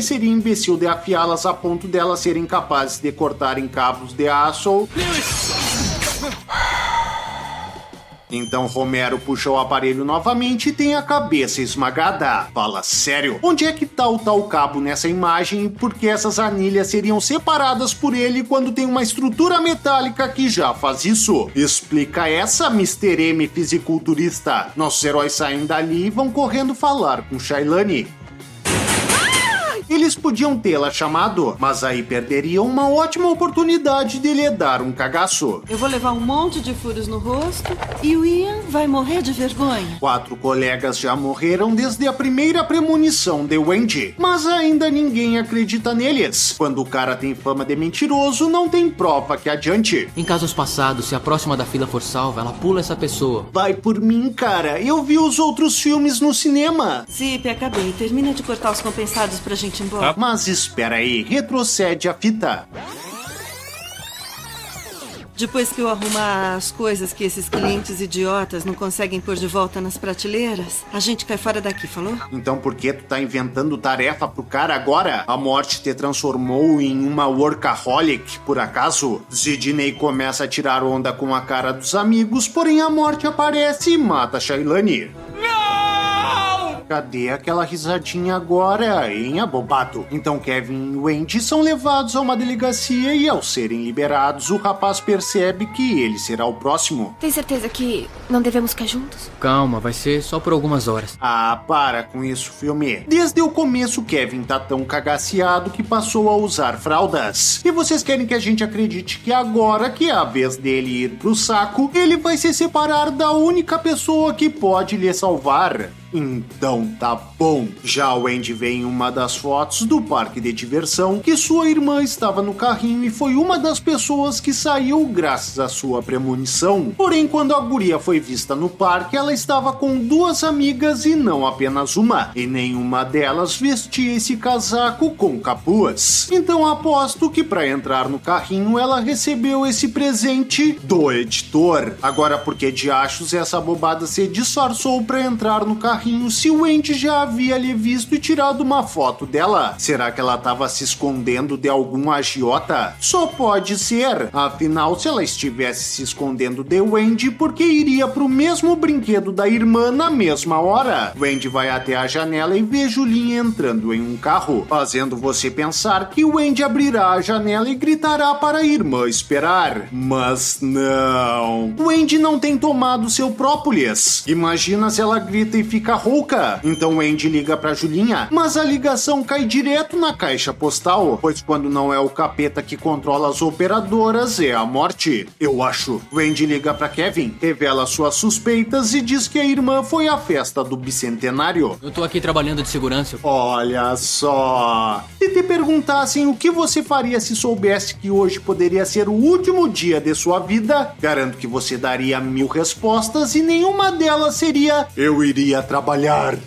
seria imbecil de afiá-las a ponto delas serem capazes de cortar em cabos de aço. Então Romero puxa o aparelho novamente e tem a cabeça esmagada. Fala sério, onde é que tá o tal cabo nessa imagem e por que essas anilhas seriam separadas por ele quando tem uma estrutura metálica que já faz isso? Explica essa, Mr. M fisiculturista. Nossos heróis saem dali e vão correndo falar com Shailani. Eles podiam tê-la chamado, mas aí perderiam uma ótima oportunidade de lhe dar um cagaço. Eu vou levar um monte de furos no rosto e o Ian vai morrer de vergonha. 4 colegas já morreram desde a primeira premonição de Wendy, mas ainda ninguém acredita neles. Quando o cara tem fama de mentiroso, não tem prova que adiante. Em casos passados, se a próxima da fila for salva, ela pula essa pessoa. Vai por mim, cara. Eu vi os outros filmes no cinema. Zip, acabei. Termina de cortar os compensados pra gente ir embora. Mas espera aí, retrocede a fita. Depois que eu arrumar as coisas que esses clientes idiotas não conseguem pôr de volta nas prateleiras, a gente cai fora daqui, falou? Então por que tu tá inventando tarefa pro cara agora? A morte te transformou em uma workaholic, por acaso? Sidney começa a tirar onda com a cara dos amigos, porém a morte aparece e mata Shailani. Cadê aquela risadinha agora, hein, abobado? Então Kevin e Wendy são levados a uma delegacia e ao serem liberados, o rapaz percebe que ele será o próximo. Tem certeza que não devemos ficar juntos? Calma, vai ser só por algumas horas. Ah, para com isso, filme. Desde o começo, Kevin tá tão cagaciado que passou a usar fraldas. E vocês querem que a gente acredite que agora que é a vez dele ir pro saco, ele vai se separar da única pessoa que pode lhe salvar? Então tá bom. Já Wendy vê em uma das fotos do parque de diversão que sua irmã estava no carrinho e foi uma das pessoas que saiu graças à sua premonição. Porém, quando a guria foi vista no parque, ela estava com 2 amigas e não apenas uma. E nenhuma delas vestia esse casaco com capuz. Então aposto que para entrar no carrinho ela recebeu esse presente do editor. Agora, por que diachos essa bobada se disfarçou para entrar no carrinho se o Wendy já havia lhe visto e tirado uma foto dela? Será que ela estava se escondendo de algum agiota? Só pode ser. Afinal, se ela estivesse se escondendo de Wendy, por que iria pro mesmo brinquedo da irmã na mesma hora? Wendy vai até a janela e vê Julinha entrando em um carro, fazendo você pensar que Wendy abrirá a janela e gritará para a irmã esperar. Mas não. Wendy não tem tomado seu própolis. Imagina se ela grita e fica rouca. Então Wendy liga pra Julinha, mas a ligação cai direto na caixa postal, pois quando não é o capeta que controla as operadoras, é a morte. Eu acho. Wendy liga pra Kevin, revela suas suspeitas e diz que a irmã foi à festa do bicentenário. Eu tô aqui trabalhando de segurança. Olha só. Se te perguntassem o que você faria se soubesse que hoje poderia ser o último dia de sua vida, garanto que você daria 1000 respostas e nenhuma delas seria: eu iria trabalhar.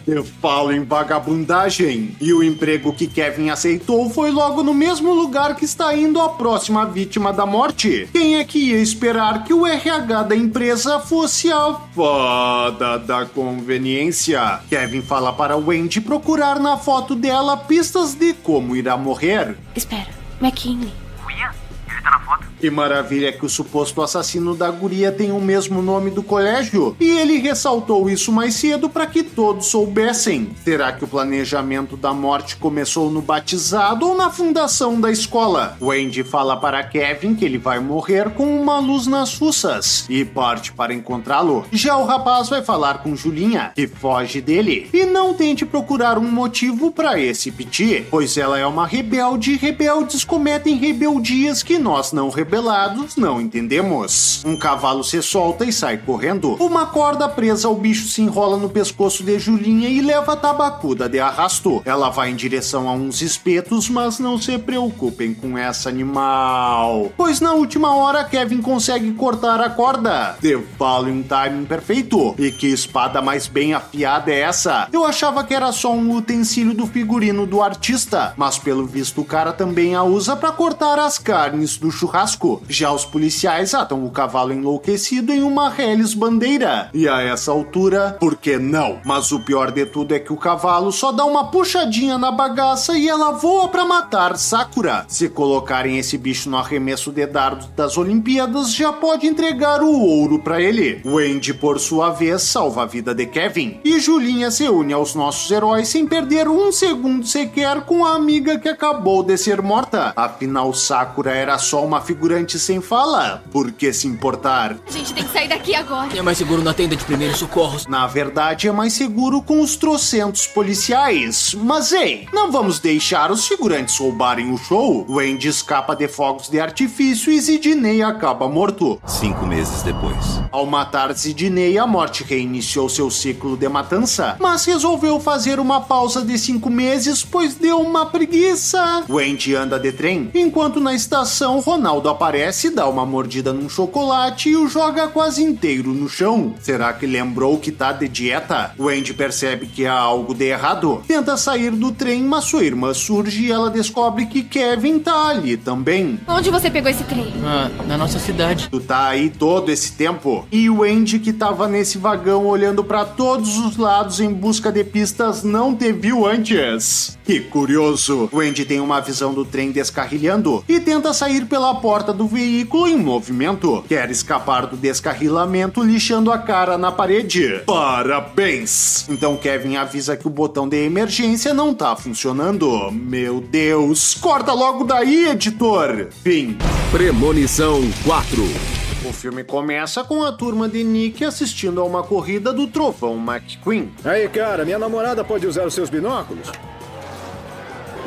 Eu falo em vagabundagem. E o emprego que Kevin aceitou foi logo no mesmo lugar que está indo a próxima vítima da morte. Quem é que ia esperar que o RH da empresa fosse a fada da conveniência? Kevin fala para Wendy procurar na foto dela pistas de como irá morrer. Espera, McKinley. O Ian? Ele tá na foto? Que maravilha que o suposto assassino da guria tem o mesmo nome do colégio. E ele ressaltou isso mais cedo para que todos soubessem. Será que o planejamento da morte começou no batizado ou na fundação da escola? Wendy fala para Kevin que ele vai morrer com uma luz nas fuças e parte para encontrá-lo. Já o rapaz vai falar com Julinha, que foge dele, e não tente procurar um motivo para esse piti, pois ela é uma rebelde e rebeldes cometem rebeldias que nós não rebelados não entendemos. Um cavalo se solta e sai correndo. Uma corda presa ao bicho se enrola no pescoço de Julinha e leva a tabacuda de arrasto. Ela vai em direção a uns espetos, mas não se preocupem com essa animal, pois na última hora Kevin consegue cortar a corda. Vale um timing perfeito. E que espada mais bem afiada é essa? Eu achava que era só um utensílio do figurino do artista, mas pelo visto o cara também a usa para cortar as carnes do churrasco. Já os policiais atam o cavalo enlouquecido em uma reles bandeira. E a essa altura, por que não? Mas o pior de tudo é que o cavalo só dá uma puxadinha na bagaça e ela voa para matar Sakura. Se colocarem esse bicho no arremesso de dardos das Olimpíadas, já pode entregar o ouro para ele. Wendy, por sua vez, salva a vida de Kevin. E Julinha se une aos nossos heróis sem perder um segundo sequer com a amiga que acabou de ser morta. Afinal, Sakura era só uma figurante sem fala. Por que se importar? A gente tem que sair daqui agora. É mais seguro na tenda de primeiros socorros. Na verdade, é mais seguro com os trocentos policiais. Mas ei, não vamos deixar os figurantes roubarem o show. Wendy escapa de fogos de artifício e Sidney acaba morto. 5 meses depois. Ao matar Sidney, a morte reiniciou seu ciclo de matança, mas resolveu fazer uma pausa de 5 meses, pois deu uma preguiça. Wendy anda de trem, enquanto na estação Ronaldo aparece, dá uma mordida num chocolate e o joga quase inteiro no chão. Será que lembrou que tá de dieta? Wendy percebe que há algo de errado, tenta sair do trem, mas sua irmã surge e ela descobre que Kevin tá ali também. Onde você pegou esse trem? Na nossa cidade. Tu tá aí todo esse tempo? E o Wendy, que tava nesse vagão olhando pra todos os lados em busca de pistas, não te viu antes. Que curioso. Wendy tem uma visão do trem descarrilhando e tenta sair pela porta do veículo em movimento. Quer escapar do descarrilamento lixando a cara na parede. Parabéns! Então Kevin avisa que o botão de emergência não tá funcionando. Meu Deus! Corta logo daí, editor! Fim. Premonição 4. O filme começa com a turma de Nick assistindo a uma corrida do Trovão McQueen. Aí, cara, minha namorada pode usar os seus binóculos?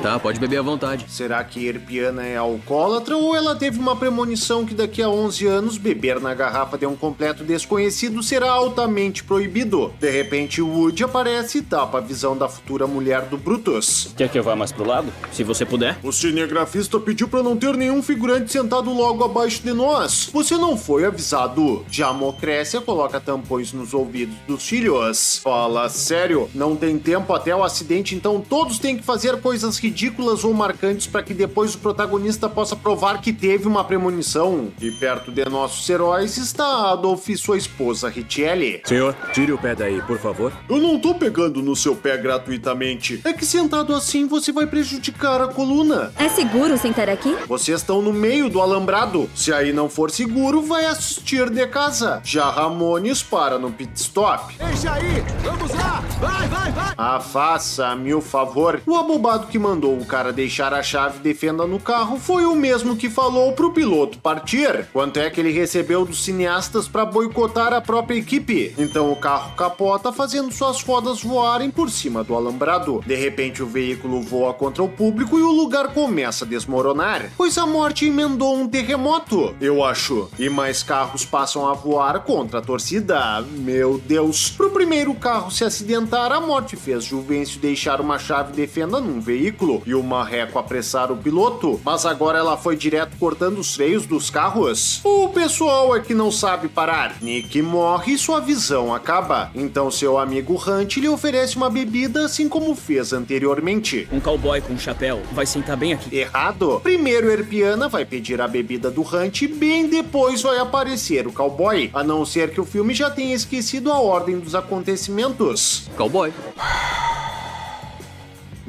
Tá, pode beber à vontade. Será que Erpiana é alcoólatra ou ela teve uma premonição que daqui a 11 anos beber na garrafa de um completo desconhecido será altamente proibido? De repente, Woody aparece e tapa a visão da futura mulher do Brutus. Quer que eu vá mais pro lado? Se você puder. O cinegrafista pediu pra não ter nenhum figurante sentado logo abaixo de nós. Você não foi avisado. Já a Mocrécia coloca tampões nos ouvidos dos filhos. Fala sério, não tem tempo até o acidente, então todos têm que fazer coisas ridículas ou marcantes para que depois o protagonista possa provar que teve uma premonição. E perto de nossos heróis está Adolf e sua esposa Richelle. Senhor, tire o pé daí, por favor. Eu não tô pegando no seu pé gratuitamente. É que sentado assim você vai prejudicar a coluna. É seguro sentar aqui? Vocês estão no meio do alambrado. Se aí não for seguro, vai assistir de casa. Já Ramones para no pit stop. Deixa aí, vamos lá, vai. Faça-me o favor. O abobado que mandou o cara deixar a chave de fenda no carro foi o mesmo que falou pro piloto partir. Quanto é que ele recebeu dos cineastas para boicotar a própria equipe? Então o carro capota, fazendo suas rodas voarem por cima do alambrado. De repente o veículo voa contra o público e o lugar começa a desmoronar, pois a morte emendou um terremoto, eu acho. E mais carros passam a voar contra a torcida. Meu Deus. Pro primeiro carro se acidentar, a morte fez Juvencio deixar uma chave de fenda num veículo e o marreco apressar o piloto, mas agora ela foi direto cortando os freios dos carros. O pessoal é que não sabe parar. Nick morre e sua visão acaba. Então seu amigo Hunt lhe oferece uma bebida, assim como fez anteriormente. Um cowboy com um chapéu vai sentar bem aqui. Errado. Primeiro Erpiana vai pedir a bebida do Hunt e bem depois vai aparecer o cowboy, a não ser que o filme já tenha esquecido a ordem dos acontecimentos. Cowboy.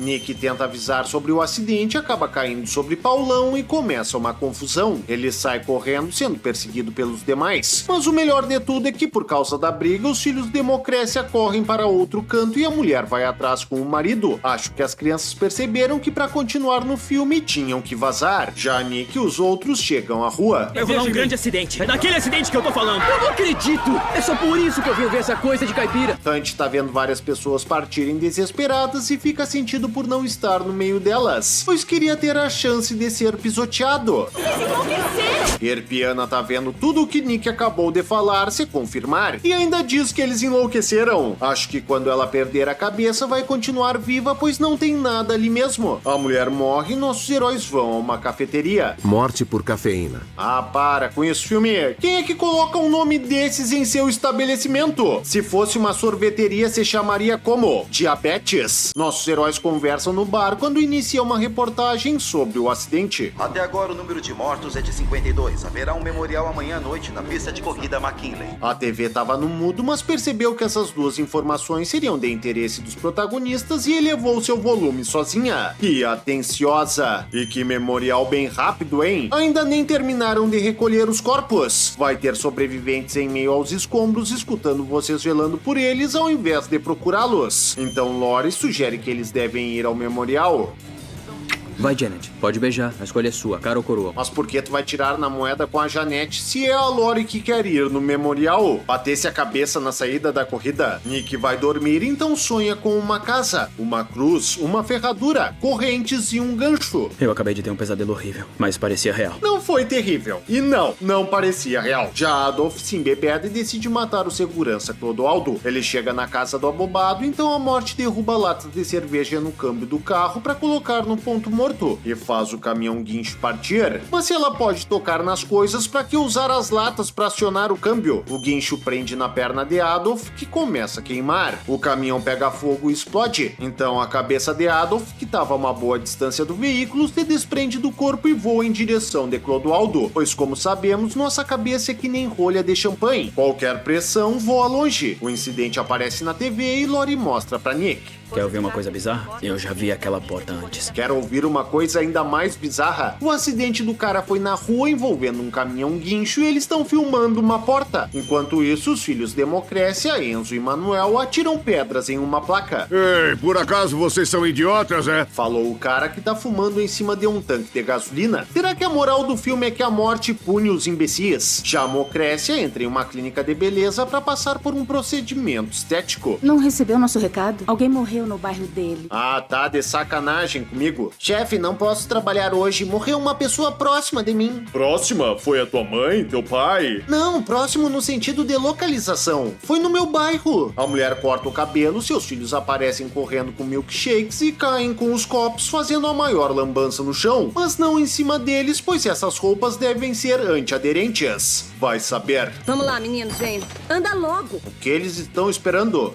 Nick tenta avisar sobre o acidente, acaba caindo sobre Paulão e começa uma confusão. Ele sai correndo, sendo perseguido pelos demais. Mas o melhor de tudo é que, por causa da briga, os filhos de Democrécia correm para outro canto e a mulher vai atrás com o marido. Acho que as crianças perceberam que para continuar no filme tinham que vazar. Já Nick e os outros chegam à rua. Eu vou dar um grande acidente. É daquele acidente que eu tô falando. Eu não acredito. É só por isso que eu vim ver essa coisa de caipira. Hunt tá vendo várias pessoas partirem desesperadas e fica sentido por não estar no meio delas, pois queria ter a chance de ser pisoteado. Erpiana tá vendo tudo o que Nick acabou de falar se confirmar e ainda diz que eles enlouqueceram. Acho que quando ela perder a cabeça vai continuar viva, pois não tem nada ali mesmo. A mulher morre e nossos heróis vão a uma cafeteria. Morte por cafeína. Ah, para com isso, filme. Quem é que coloca um nome desses em seu estabelecimento? Se fosse uma sorveteria, se chamaria como? Diabetes. Nossos heróis conversam no bar quando inicia uma reportagem sobre o acidente. Até agora o número de mortos é de 52. Haverá um memorial amanhã à noite na pista de corrida McKinley. A TV tava no mudo, mas percebeu que essas duas informações seriam de interesse dos protagonistas e elevou seu volume sozinha. Que atenciosa! E que memorial bem rápido, hein? Ainda nem terminaram de recolher os corpos. Vai ter sobreviventes em meio aos escombros escutando vocês velando por eles ao invés de procurá-los. Então Lori sugere que eles devem ir ao memorial. Vai, Janet. Pode beijar. A escolha é sua, cara ou coroa. Mas por que tu vai tirar na moeda com a Janete se é a Lori que quer ir no memorial? Batesse a cabeça na saída da corrida. Nick vai dormir, então sonha com uma casa, uma cruz, uma ferradura, correntes e um gancho. Eu acabei de ter um pesadelo horrível, mas parecia real. Não foi terrível. E não parecia real. Já Adolf se embebeda e decide matar o segurança Clodoaldo. Ele chega na casa do abobado, então a morte derruba latas de cerveja no câmbio do carro para colocar no ponto morto e faz o caminhão guincho partir. Mas se ela pode tocar nas coisas, para que usar as latas para acionar o câmbio? O guincho prende na perna de Adolf, que começa a queimar. O caminhão pega fogo e explode. Então a cabeça de Adolf, que estava a uma boa distância do veículo, se desprende do corpo e voa em direção de Clodoaldo, pois como sabemos, nossa cabeça é que nem rolha de champanhe. Qualquer pressão voa longe. O incidente aparece na TV e Lori mostra para Nick. Quer ouvir uma coisa bizarra? Eu já vi aquela porta antes. Quer ouvir uma coisa ainda mais bizarra? O acidente do cara foi na rua envolvendo um caminhão guincho e eles estão filmando uma porta. Enquanto isso, os filhos Democrécia, Enzo e Manuel atiram pedras em uma placa. Ei, por acaso vocês são idiotas, é? Falou o cara que tá fumando em cima de um tanque de gasolina. Será que a moral do filme é que a morte pune os imbecis? Já a Mocrécia entra em uma clínica de beleza para passar por um procedimento estético. Não recebeu nosso recado? Alguém morreu no bairro dele. Ah, tá de sacanagem comigo. Chefe, não posso trabalhar hoje. Morreu uma pessoa próxima de mim. Próxima? Foi a tua mãe? Teu pai? Não, próximo no sentido de localização. Foi no meu bairro. A mulher corta o cabelo, seus filhos aparecem correndo com milkshakes e caem com os copos, fazendo a maior lambança no chão. Mas não em cima deles, pois essas roupas devem ser antiaderentes. Vai saber. Vamos lá, meninos, vem. Anda logo. O que eles estão esperando?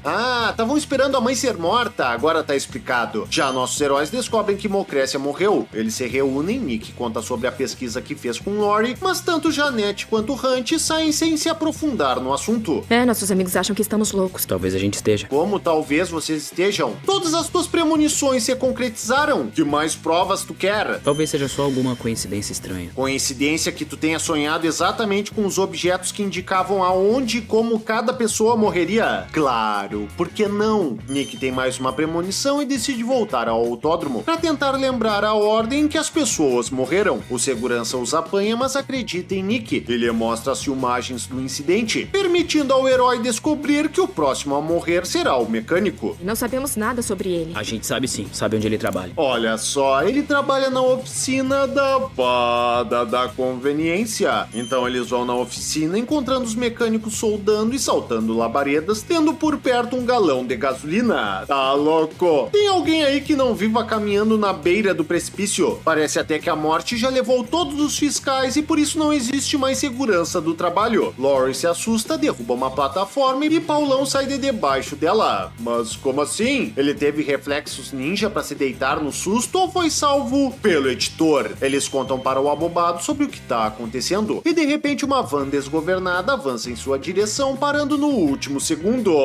Ah, estavam esperando a mãe ser morta, agora tá explicado. Já nossos heróis descobrem que Mocrécia morreu. Eles se reúnem, Nick conta sobre a pesquisa que fez com Lori, mas tanto Janete quanto Hunt saem sem se aprofundar no assunto. Nossos amigos acham que estamos loucos. Talvez a gente esteja. Como talvez vocês estejam? Todas as tuas premonições se concretizaram. Que mais provas tu quer? Talvez seja só alguma coincidência estranha. Coincidência que tu tenha sonhado exatamente com os objetos que indicavam aonde e como cada pessoa morreria? Claro. Por que não? Nick tem mais uma premonição e decide voltar ao autódromo para tentar lembrar a ordem em que as pessoas morreram. O segurança os apanha, mas acredita em Nick. Ele mostra as filmagens do incidente, permitindo ao herói descobrir que o próximo a morrer será o mecânico. Não sabemos nada sobre ele. A gente sabe sim, sabe onde ele trabalha. Olha só, ele trabalha na oficina da conveniência. Então eles vão na oficina encontrando os mecânicos soldando e saltando labaredas, tendo por perto um galão de gasolina. Tá louco? Tem alguém aí que não viva caminhando na beira do precipício? Parece até que a morte já levou todos os fiscais e por isso não existe mais segurança do trabalho. Lori se assusta, derruba uma plataforma e Paulão sai de debaixo dela. Mas como assim? Ele teve reflexos ninja pra se deitar no susto ou foi salvo pelo editor? Eles contam para o abobado sobre o que tá acontecendo e de repente uma van desgovernada avança em sua direção, parando no último segundo.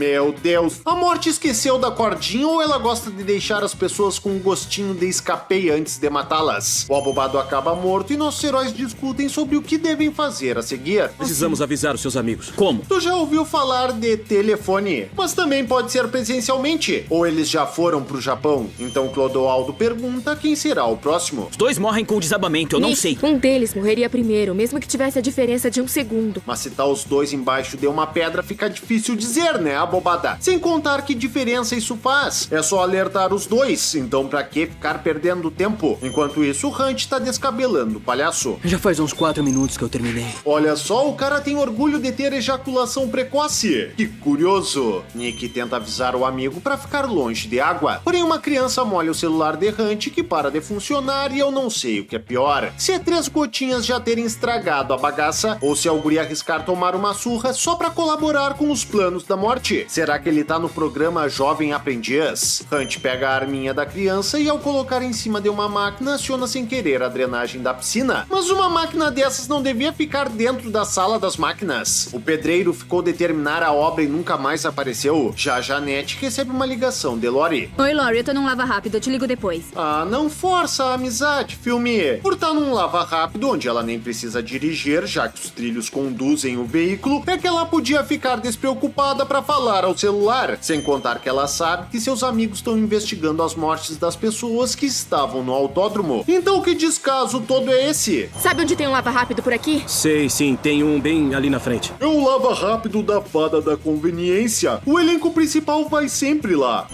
Meu Deus, a Morte esqueceu da cordinha ou ela gosta de deixar as pessoas com um gostinho de escape antes de matá-las? O abobado acaba morto e nossos heróis discutem sobre o que devem fazer a seguir. Precisamos avisar os seus amigos. Como? Tu já ouviu falar de telefone, mas também pode ser presencialmente. Ou eles já foram pro Japão? Então Clodoaldo pergunta quem será o próximo. Os dois morrem com o desabamento, eu não sei. Um deles morreria primeiro, mesmo que tivesse a diferença de 1 segundo. Mas se tá os dois embaixo de uma pedra, fica difícil dizer, né, abobada? Sem contar que diferença isso faz. É só alertar os dois, então pra que ficar perdendo tempo? Enquanto isso, o Hunt tá descabelando o palhaço. Já faz uns 4 minutos que eu terminei. Olha só, o cara tem orgulho de ter ejaculação precoce. Que curioso. Nick tenta avisar o amigo pra ficar longe de água. Porém, uma criança molha o celular de Hunt que para de funcionar e eu não sei o que é pior. Se é 3 gotinhas já terem estragado a bagaça ou se é o guri arriscar tomar uma surra só pra colaborar com os planos da Morte. Será que ele tá no programa Jovem Aprendiz? Hunt pega a arminha da criança e ao colocar em cima de uma máquina aciona sem querer a drenagem da piscina. Mas uma máquina dessas não devia ficar dentro da sala das máquinas. O pedreiro ficou de terminar a obra e nunca mais apareceu. Já a Janete recebe uma ligação de Lori. Oi, Lori, eu tô num lava rápido, eu te ligo depois. Ah, não força a amizade, filme. Por estar num lava rápido, onde ela nem precisa dirigir, já que os trilhos conduzem o veículo, é que ela podia ficar despreocupada pra falar ao celular. Sem contar que ela sabe que seus amigos estão investigando as mortes das pessoas que estavam no autódromo. Então que descaso todo é esse? Sabe onde tem um lava rápido por aqui? Sei, sim, tem um bem ali na frente. É o lava rápido da fada da conveniência. O elenco principal vai sempre lá.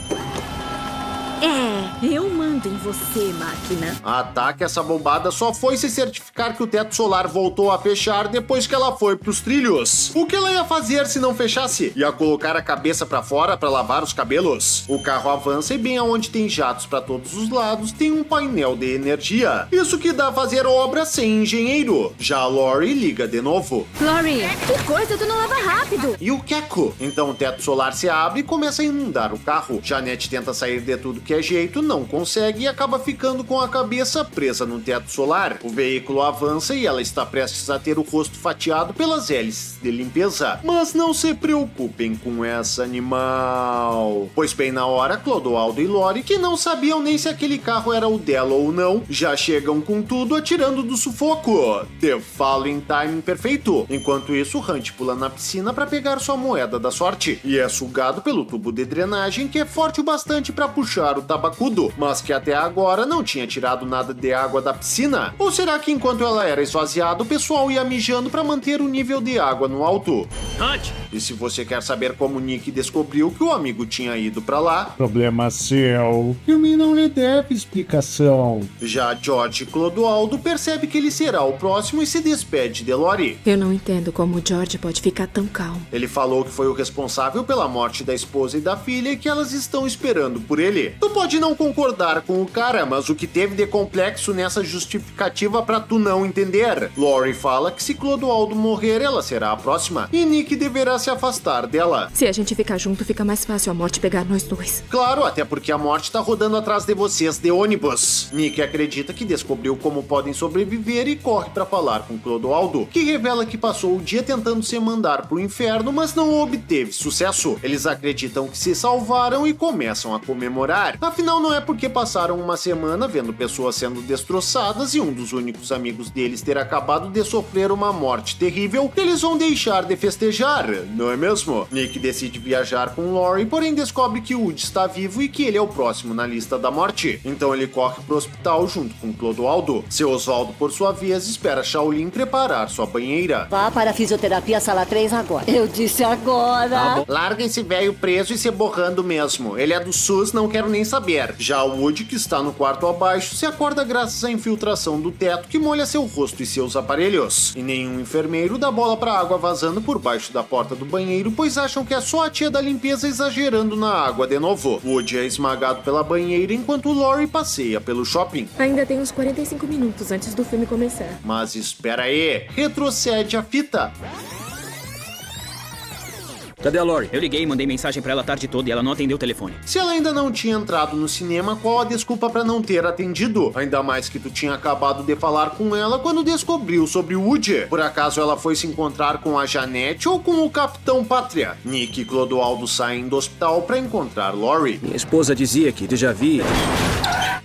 Eu mando em você, máquina. Ah tá, que essa bobada só foi se certificar que o teto solar voltou a fechar depois que ela foi pros trilhos. O que ela ia fazer se não fechasse? Ia colocar a cabeça pra fora pra lavar os cabelos? O carro avança e bem aonde tem jatos pra todos os lados tem um painel de energia. Isso que dá a fazer obra sem engenheiro. Já a Lori liga de novo. Lori, que coisa, tu não lava rápido. E o Keiko? Então o teto solar se abre e começa a inundar o carro. Janete tenta sair de tudo que é jeito, não consegue e acaba ficando com a cabeça presa no teto solar. O veículo avança e ela está prestes a ter o rosto fatiado pelas hélices de limpeza. Mas não se preocupem com essa animal. Pois bem na hora, Clodoaldo e Lori, que não sabiam nem se aquele carro era o dela ou não, já chegam com tudo atirando do sufoco. Te falo em timing perfeito. Enquanto isso, Hunt pula na piscina para pegar sua moeda da sorte e é sugado pelo tubo de drenagem que é forte o bastante para puxar o tabacudo, mas que até agora não tinha tirado nada de água da piscina? Ou será que enquanto ela era esvaziada, o pessoal ia mijando para manter o nível de água no alto? Hunt! E se você quer saber como Nick descobriu que o amigo tinha ido para lá, problema seu. O filme não lhe deve explicação. Já George Clodoaldo percebe que ele será o próximo e se despede de Lori. Eu não entendo como o George pode ficar tão calmo. Ele falou que foi o responsável pela morte da esposa e da filha e que elas estão esperando por ele. Tu pode não concordar com o cara, mas o que teve de complexo nessa justificativa pra tu não entender? Lori fala que se Clodoaldo morrer, ela será a próxima e Nick deverá se afastar dela. Se a gente ficar junto, fica mais fácil a morte pegar nós dois. Claro, até porque a morte tá rodando atrás de vocês de ônibus. Nick acredita que descobriu como podem sobreviver e corre pra falar com Clodoaldo, que revela que passou o dia tentando se mandar pro inferno, mas não obteve sucesso. Eles acreditam que se salvaram e começam a comemorar. Afinal, não é porque passaram uma semana vendo pessoas sendo destroçadas e um dos únicos amigos deles ter acabado de sofrer uma morte terrível que eles vão deixar de festejar, não é mesmo? Nick decide viajar com Lori, porém descobre que Woody está vivo e que ele é o próximo na lista da morte. Então ele corre pro hospital junto com Clodoaldo. Seu Oswaldo, por sua vez, espera Shaolin preparar sua banheira. Vá para a fisioterapia sala 3 agora. Eu disse agora. Larga esse velho preso e se borrando mesmo. Ele é do SUS, não quero nem saber. Já o Woody, que está no quarto abaixo, se acorda graças à infiltração do teto que molha seu rosto e seus aparelhos. E nenhum enfermeiro dá bola pra água vazando por baixo da porta do banheiro, pois acham que é só a tia da limpeza exagerando na água de novo. Woody é esmagado pela banheira enquanto Lori passeia pelo shopping. Ainda tem uns 45 minutos antes do filme começar. Mas espera aí, retrocede a fita. Cadê a Lori? Eu liguei e mandei mensagem pra ela a tarde toda e ela não atendeu o telefone. Se ela ainda não tinha entrado no cinema, qual a desculpa pra não ter atendido? Ainda mais que tu tinha acabado de falar com ela quando descobriu sobre o Woody. Por acaso ela foi se encontrar com a Janete ou com o Capitão Pátria? Nick e Clodoaldo saem do hospital pra encontrar Lori. Minha esposa dizia que déjà vu.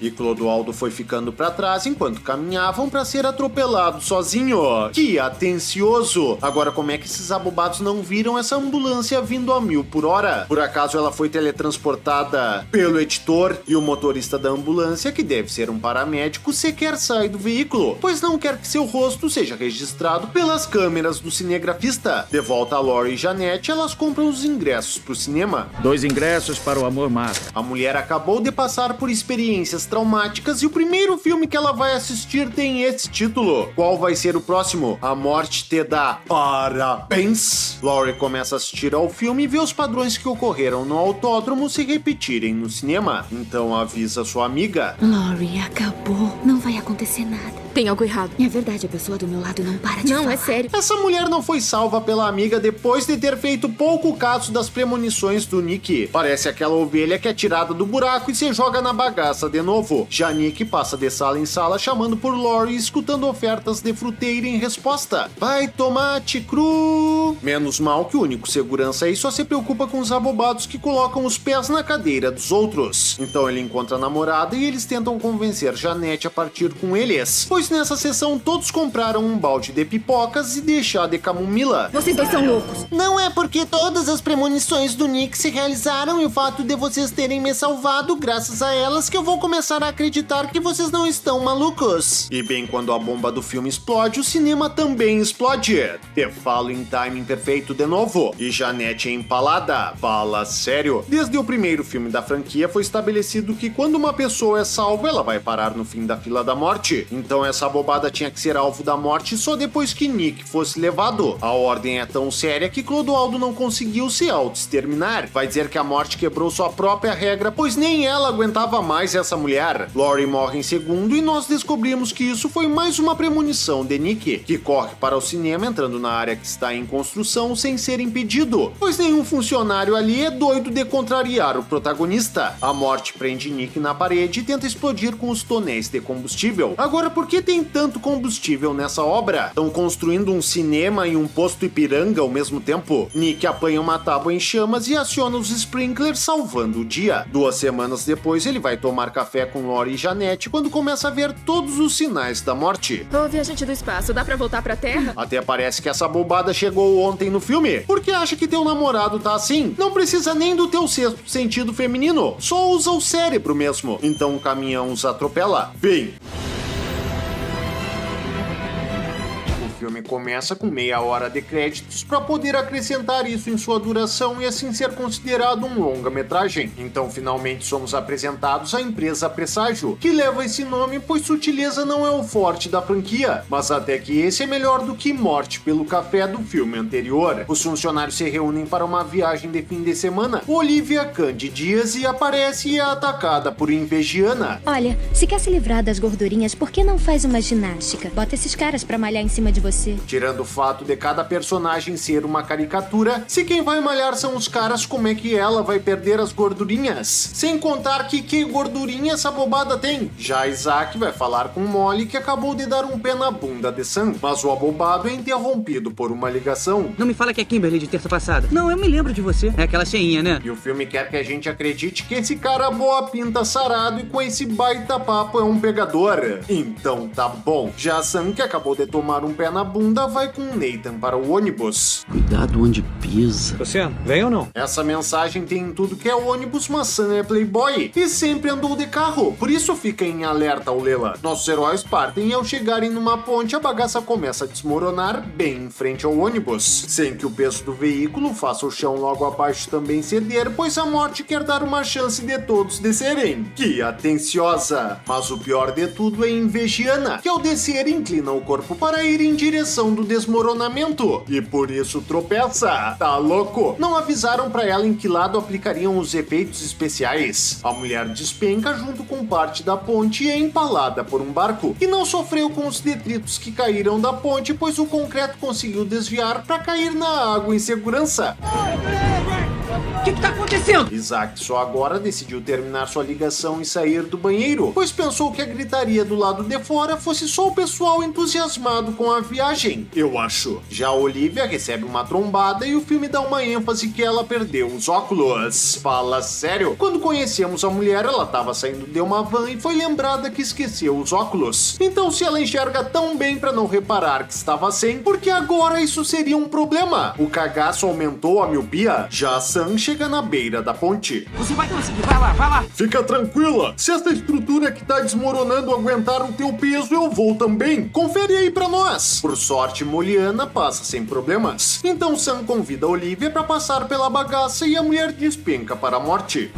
E Clodoaldo foi ficando pra trás enquanto caminhavam pra ser atropelado sozinho. Que atencioso! Agora como é que esses abobados não viram essa ambulância vindo a 1000 por hora? Por acaso ela foi teletransportada pelo editor e o motorista da ambulância, que deve ser um paramédico, sequer sai do veículo, pois não quer que seu rosto seja registrado pelas câmeras do cinegrafista. De volta a Lori e Janete, elas compram os ingressos pro cinema. 2 ingressos para o Amor Mata. A mulher acabou de passar por experiências traumáticas e o primeiro filme que ela vai assistir tem esse título. Qual vai ser o próximo? A Morte Te Dá Parabéns. Lori começa a assistir ao filme e vê os padrões que ocorreram no autódromo se repetirem no cinema. Então avisa sua amiga. Lori, acabou. Não vai acontecer nada. Tem algo errado. É verdade, a pessoa do meu lado não para de falar. Não, é sério. Essa mulher não foi salva pela amiga depois de ter feito pouco caso das premonições do Nick. Parece aquela ovelha que é tirada do buraco e se joga na bagaça de novo. Já Nick passa de sala em sala chamando por Lori e escutando ofertas de fruteira em resposta. Vai tomate cru! Menos mal que o único segurança aí só se preocupa com os abobados que colocam os pés na cadeira dos outros. Então ele encontra a namorada e eles tentam convencer Janete a partir com eles. Pois nessa sessão todos compraram um balde de pipocas e de chá de camomila. Vocês dois são loucos. Não é porque todas as premonições do Nick se realizaram e o fato de vocês terem me salvado graças a elas que eu vou começar a acreditar que vocês não estão malucos. E bem quando a bomba do filme explode, o cinema também explode. Te falo em timing perfeito de novo. E Janete é empalada. Fala sério. Desde o primeiro filme da franquia foi estabelecido que quando uma pessoa é salva, ela vai parar no fim da fila da morte. Então essa bobada tinha que ser alvo da morte só depois que Nick fosse levado. A ordem é tão séria que Clodoaldo não conseguiu se auto-exterminar. Vai dizer que a morte quebrou sua própria regra, pois nem ela aguentava mais essa mulher. Lori morre em segundo e nós descobrimos que isso foi mais uma premonição de Nick, que corre para o cinema entrando na área que está em construção sem ser impedido, pois nenhum funcionário ali é doido de contrariar o protagonista. A morte prende Nick na parede e tenta explodir com os tonéis de combustível. Agora, por que tem tanto combustível nessa obra? Estão construindo um cinema e um posto Ipiranga ao mesmo tempo? Nick apanha uma tábua em chamas e aciona os sprinklers, salvando o dia. 2 semanas depois, ele vai tomar café com Lori e Janete quando começa a ver todos os sinais da morte. Ô, viajante do espaço, dá pra voltar pra Terra? Até parece que essa bobada chegou ontem no filme. Por que acha que teu namorado tá assim? Não precisa nem do teu sexto sentido feminino, só usa o cérebro mesmo. Então o caminhão os atropela. Vem! O filme começa com meia hora de créditos para poder acrescentar isso em sua duração e assim ser considerado um longa-metragem. Então finalmente somos apresentados à empresa Presságio, que leva esse nome pois sutileza não é o forte da franquia, mas até que esse é melhor do que Morte pelo Café do filme anterior. Os funcionários se reúnem para uma viagem de fim de semana. Olivia Candy Dias e aparece e é atacada por Invejiana. Olha, se quer se livrar das gordurinhas, por que não faz uma ginástica? Bota esses caras pra malhar em cima de você. Tirando o fato de cada personagem ser uma caricatura, se quem vai malhar são os caras, como é que ela vai perder as gordurinhas? Sem contar que gordurinha essa bobada tem? Já Isaac vai falar com Molly que acabou de dar um pé na bunda de Sam, mas o abobado é interrompido por uma ligação. Não me fala que é Kimberly de terça passada. Não, eu me lembro de você. É aquela cheinha, né? E o filme quer que a gente acredite que esse cara boa pinta sarado e com esse baita papo é um pegador. Então tá bom. Já Sam, que acabou de tomar um pé na bunda, vai com Nathan para o ônibus. Cuidado onde pisa. Você vem ou não? Essa mensagem tem em tudo que é ônibus, mas Sam é playboy e sempre andou de carro, por isso fica em alerta ao lê-la. Nossos heróis partem e ao chegarem numa ponte, a bagaça começa a desmoronar bem em frente ao ônibus, sem que o peso do veículo faça o chão logo abaixo também ceder, pois a morte quer dar uma chance de todos descerem. Que atenciosa! Mas o pior de tudo é Invejiana, que ao descer inclina o corpo para ir em direção do desmoronamento e por isso tropeça. Tá louco? Não avisaram pra ela em que lado aplicariam os efeitos especiais. A mulher despenca junto com parte da ponte e é empalada por um barco, que não sofreu com os detritos que caíram da ponte, pois o concreto conseguiu desviar pra cair na água em segurança. O que tá acontecendo? Isaac só agora decidiu terminar sua ligação e sair do banheiro, pois pensou que a gritaria do lado de fora fosse só o pessoal entusiasmado com a viagem, eu acho. Já a Olivia recebe uma trombada e o filme dá uma ênfase que ela perdeu os óculos. Fala sério? Quando conhecemos a mulher, ela estava saindo de uma van e foi lembrada que esqueceu os óculos. Então se ela enxerga tão bem para não reparar que estava sem, porque agora isso seria um problema. O cagaço aumentou a miopia. Já a Sam chega na beira da ponte. Você vai conseguir, vai lá, vai lá. Fica tranquila, se essa estrutura que tá desmoronando aguentar o teu peso, eu vou também. Confere aí pra nós. Por sorte, Moliana passa sem problemas. Então Sam convida a Olivia pra passar pela bagaça e a mulher despenca para a morte.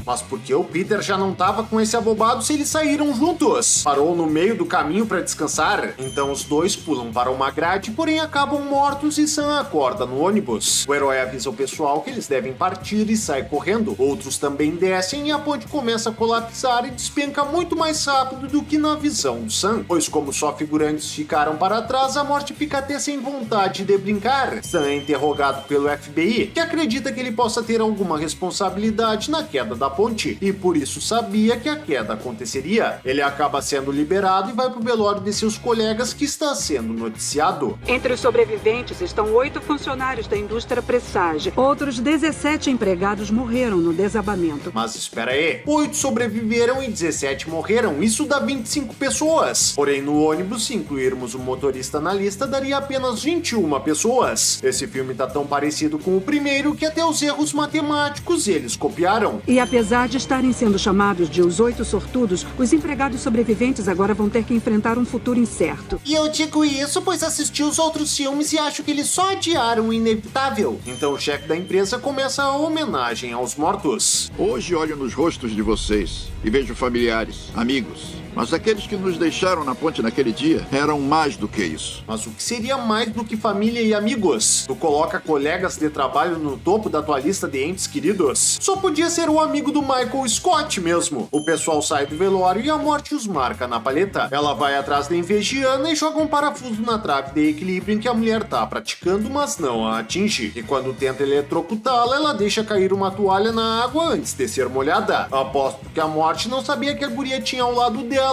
Mas por que o Peter já não tava com esse abobado se eles saíram juntos? Parou no meio do caminho para descansar? Então os dois pulam para uma grade, porém acabam mortos e Sam acorda no ônibus. O herói avisa o pessoal que eles devem partir e sai correndo. Outros também descem e a ponte começa a colapsar e despenca muito mais rápido do que na visão do Sam, pois como só figurantes ficaram para trás, a morte fica até sem vontade de brincar. Sam é interrogado pelo FBI, que acredita que ele possa ter alguma responsabilidade na queda da ponte e por isso sabia que a queda aconteceria. Ele acaba sendo liberado e vai pro velório de seus colegas, que está sendo noticiado. Entre os sobreviventes estão 8 funcionários da indústria Presage. Outros 17 empregados morreram no desabamento. Mas espera aí, 8 sobreviveram e 17 morreram, isso dá 25 pessoas. Porém no ônibus, se incluirmos o motorista na lista, daria apenas 21 pessoas. Esse filme tá tão parecido com o primeiro que até os erros matemáticos eles copiaram. E apesar de estarem sendo chamados de os 8 sortudos, os empregados sobreviventes agora vão ter que enfrentar um futuro incerto. E eu digo isso pois assisti os outros filmes e acho que eles só adiaram o inevitável. Então o chefe da empresa começa a homenagem aos mortos. Hoje olho nos rostos de vocês e vejo familiares, amigos. Mas aqueles que nos deixaram na ponte naquele dia eram mais do que isso. Mas o que seria mais do que família e amigos? Tu coloca colegas de trabalho no topo da tua lista de entes queridos? Só podia ser o amigo do Michael Scott mesmo. O pessoal sai do velório e a morte os marca na paleta. Ela vai atrás da Invegiana e joga um parafuso na trave de equilíbrio em que a mulher tá praticando, mas não a atinge. E quando tenta eletrocutá-la, ela deixa cair uma toalha na água antes de ser molhada. Aposto que a morte não sabia que a guria tinha ao lado dela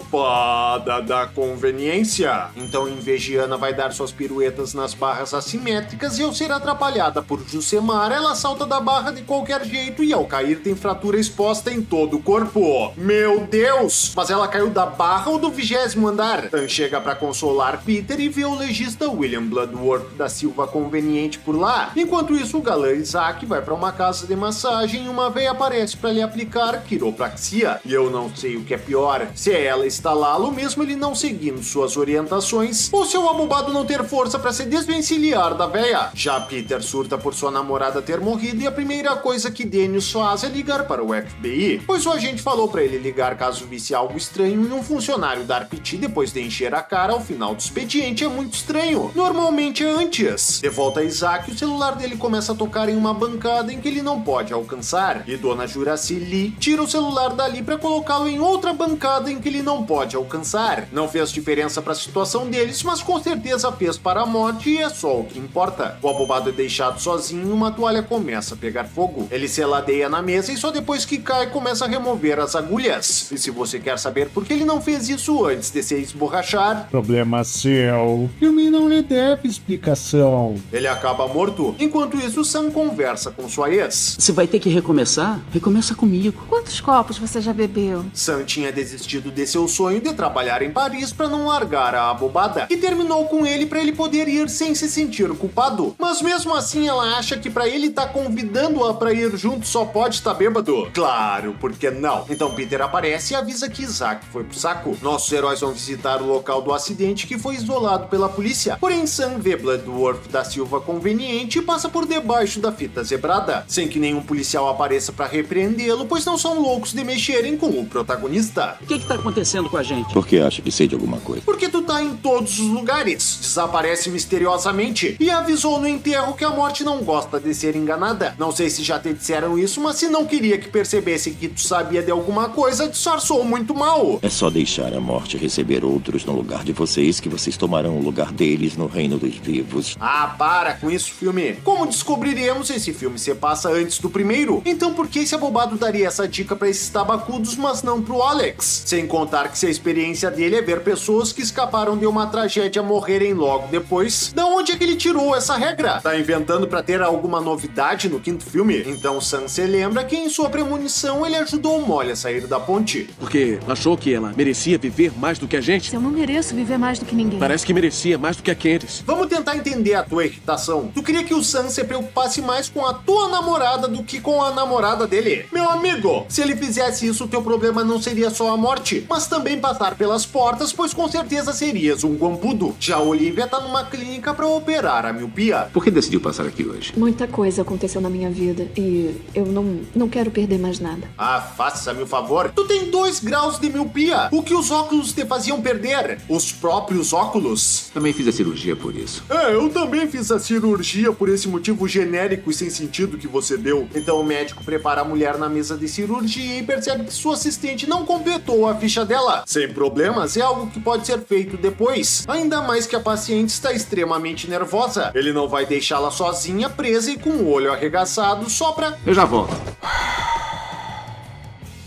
fada da conveniência. Então Invegiana vai dar suas piruetas nas barras assimétricas e ao ser atrapalhada por Jusemar, ela salta da barra de qualquer jeito e ao cair tem fratura exposta em todo o corpo. Meu Deus! Mas ela caiu da barra ou do 20º andar? Tan chega pra consolar Peter e vê o legista William Bloodworth da Silva conveniente por lá. Enquanto isso, o galã Isaac vai pra uma casa de massagem e uma véia aparece pra lhe aplicar quiropraxia. E eu não sei o que é pior, se é ela instalá-lo mesmo ele não seguindo suas orientações, ou se o abobado não ter força pra se desvencilhar da véia. Já Peter surta por sua namorada ter morrido e a primeira coisa que Daniels faz é ligar para o FBI, pois o agente falou pra ele ligar caso visse algo estranho e um funcionário dar piti depois de encher a cara ao final do expediente é muito estranho. Normalmente é antes. De volta a Isaac, o celular dele começa a tocar em uma bancada em que ele não pode alcançar, e Dona Juraci Lee tira o celular dali pra colocá-lo em outra bancada em que ele não pode alcançar. Não fez diferença para a situação deles, mas com certeza fez para a morte e é só o que importa. O abobado é deixado sozinho e uma toalha começa a pegar fogo. Ele se ladeia na mesa e só depois que cai começa a remover as agulhas. E se você quer saber por que ele não fez isso antes de se esborrachar, problema seu. O filme não lhe deve explicação. Ele acaba morto. Enquanto isso, Sam conversa com sua ex. Se vai ter que recomeçar, recomeça comigo. Quantos copos você já bebeu? Sam tinha desistido de seu sonho de trabalhar em Paris para não largar a abobada e terminou com ele para ele poder ir sem se sentir culpado. Mas mesmo assim ela acha que para ele tá convidando-a para ir junto só pode estar bêbado. Claro, por que não? Então Peter aparece e avisa que Isaac foi pro saco. Nossos heróis vão visitar o local do acidente que foi isolado pela polícia. Porém Sam vê Bloodworth da Silva conveniente e passa por debaixo da fita zebrada, sem que nenhum policial apareça para repreendê-lo, pois não são loucos de mexerem com o protagonista. O que tá acontecendo com a gente? Por que acha que sei de alguma coisa? Porque tu tá em todos os lugares, desaparece misteriosamente e avisou no enterro que a morte não gosta de ser enganada. Não sei se já te disseram isso, mas se não queria que percebesse que tu sabia de alguma coisa, disfarçou muito mal. É só deixar a morte receber outros no lugar de vocês que vocês tomarão o lugar deles no reino dos vivos. Ah, para com isso, filme. Como descobriremos, esse filme se passa antes do primeiro. Então por que esse abobado daria essa dica pra esses tabacudos, mas não pro Alex? Sem contar que se a experiência dele é ver pessoas que escaparam de uma tragédia morrerem logo depois. Da onde é que ele tirou essa regra? Tá inventando pra ter alguma novidade no quinto filme? Então Sam se lembra que em sua premonição ele ajudou Molly a sair da ponte. Porque achou que ela merecia viver mais do que a gente? Eu não mereço viver mais do que ninguém. Parece que merecia mais do que a Candice. Vamos tentar entender a tua irritação. Tu queria que o Sam se preocupasse mais com a tua namorada do que com a namorada dele. Meu amigo, se ele fizesse isso, teu problema não seria só a morte, mas também passar pelas portas, pois com certeza serias um guampudo. Já a Olivia tá numa clínica pra operar a miopia. Por que decidiu passar aqui hoje? Muita coisa aconteceu na minha vida e eu não quero perder mais nada. Ah, faça-me o favor. Tu tem 2 graus de miopia. O que os óculos te faziam perder? Os próprios óculos. Também fiz a cirurgia por isso. Eu também fiz a cirurgia por esse motivo genérico e sem sentido que você deu. Então o médico prepara a mulher na mesa de cirurgia e percebe que sua assistente não completou a ficha dela. Sem problemas, é algo que pode ser feito depois. Ainda mais que a paciente está extremamente nervosa. Ele não vai deixá-la sozinha, presa e com o olho arregaçado só pra... Eu já volto.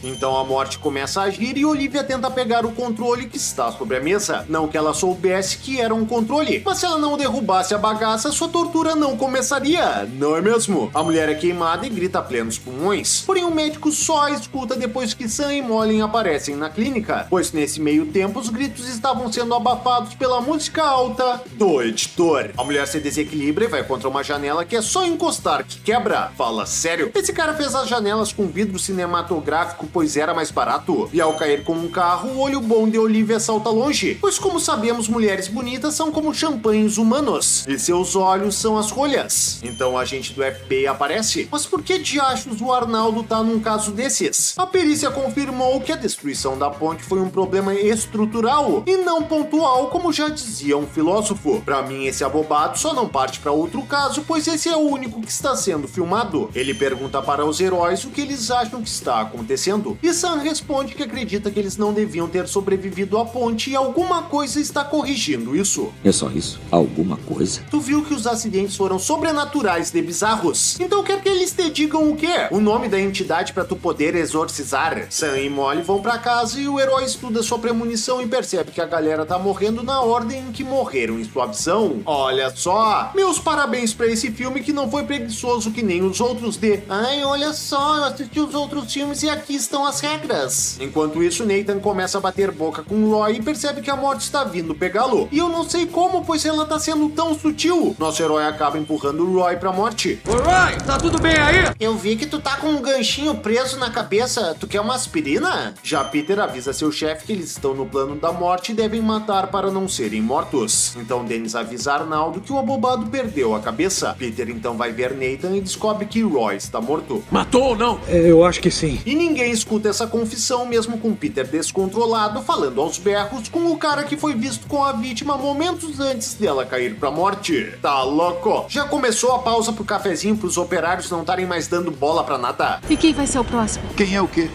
Então a morte começa a agir e Olivia tenta pegar o controle que está sobre a mesa. Não que ela soubesse que era um controle, mas se ela não derrubasse a bagaça, sua tortura não começaria, não é mesmo? A mulher é queimada e grita a plenos pulmões. Porém o médico só escuta depois que Sam e Molly aparecem na clínica, pois nesse meio tempo os gritos estavam sendo abafados pela música alta do editor. A mulher se desequilibra e vai contra uma janela que é só encostar que quebra. Fala sério? Esse cara fez as janelas com vidro cinematográfico pois era mais barato. E ao cair com um carro, o olho bom de Olivia salta longe, pois como sabemos, mulheres bonitas são como champanhes humanos, e seus olhos são as rolhas. Então o agente do FBI aparece. Mas por que diachos o Arnaldo tá num caso desses? A perícia confirmou que a destruição da ponte foi um problema estrutural e não pontual, como já dizia um filósofo. Pra mim, esse abobado só não parte pra outro caso, pois esse é o único que está sendo filmado. Ele pergunta para os heróis o que eles acham que está acontecendo. E Sam responde que acredita que eles não deviam ter sobrevivido à ponte e alguma coisa está corrigindo isso. É só isso? Alguma coisa? Tu viu que os acidentes foram sobrenaturais de bizarros? Então quer que eles te digam o quê? O nome da entidade pra tu poder exorcizar? Sam e Molly vão pra casa e o herói estuda sua premonição e percebe que a galera tá morrendo na ordem em que morreram em sua visão. Olha só! Meus parabéns pra esse filme que não foi preguiçoso que nem os outros de... Ai, olha só, eu assisti os outros filmes e aqui estão as regras. Enquanto isso, Nathan começa a bater boca com Roy e percebe que a morte está vindo pegá-lo. E eu não sei como, pois ela tá sendo tão sutil. Nosso herói acaba empurrando o Roy pra morte. Ô Roy, tá tudo bem aí? Eu vi que tu tá com um ganchinho preso na cabeça. Tu quer uma aspirina? Já Peter avisa seu chefe que eles estão no plano da morte e devem matar para não serem mortos. Então Dennis avisa Arnaldo que o abobado perdeu a cabeça. Peter então vai ver Nathan e descobre que Roy está morto. Matou ou não? Eu acho que sim. E ninguém escuta essa confissão, mesmo com Peter descontrolado, falando aos berros com o cara que foi visto com a vítima momentos antes dela cair pra morte. Tá louco? Já começou a pausa pro cafezinho pros operários não estarem mais dando bola pra nada? E quem vai ser o próximo? Quem é o quê?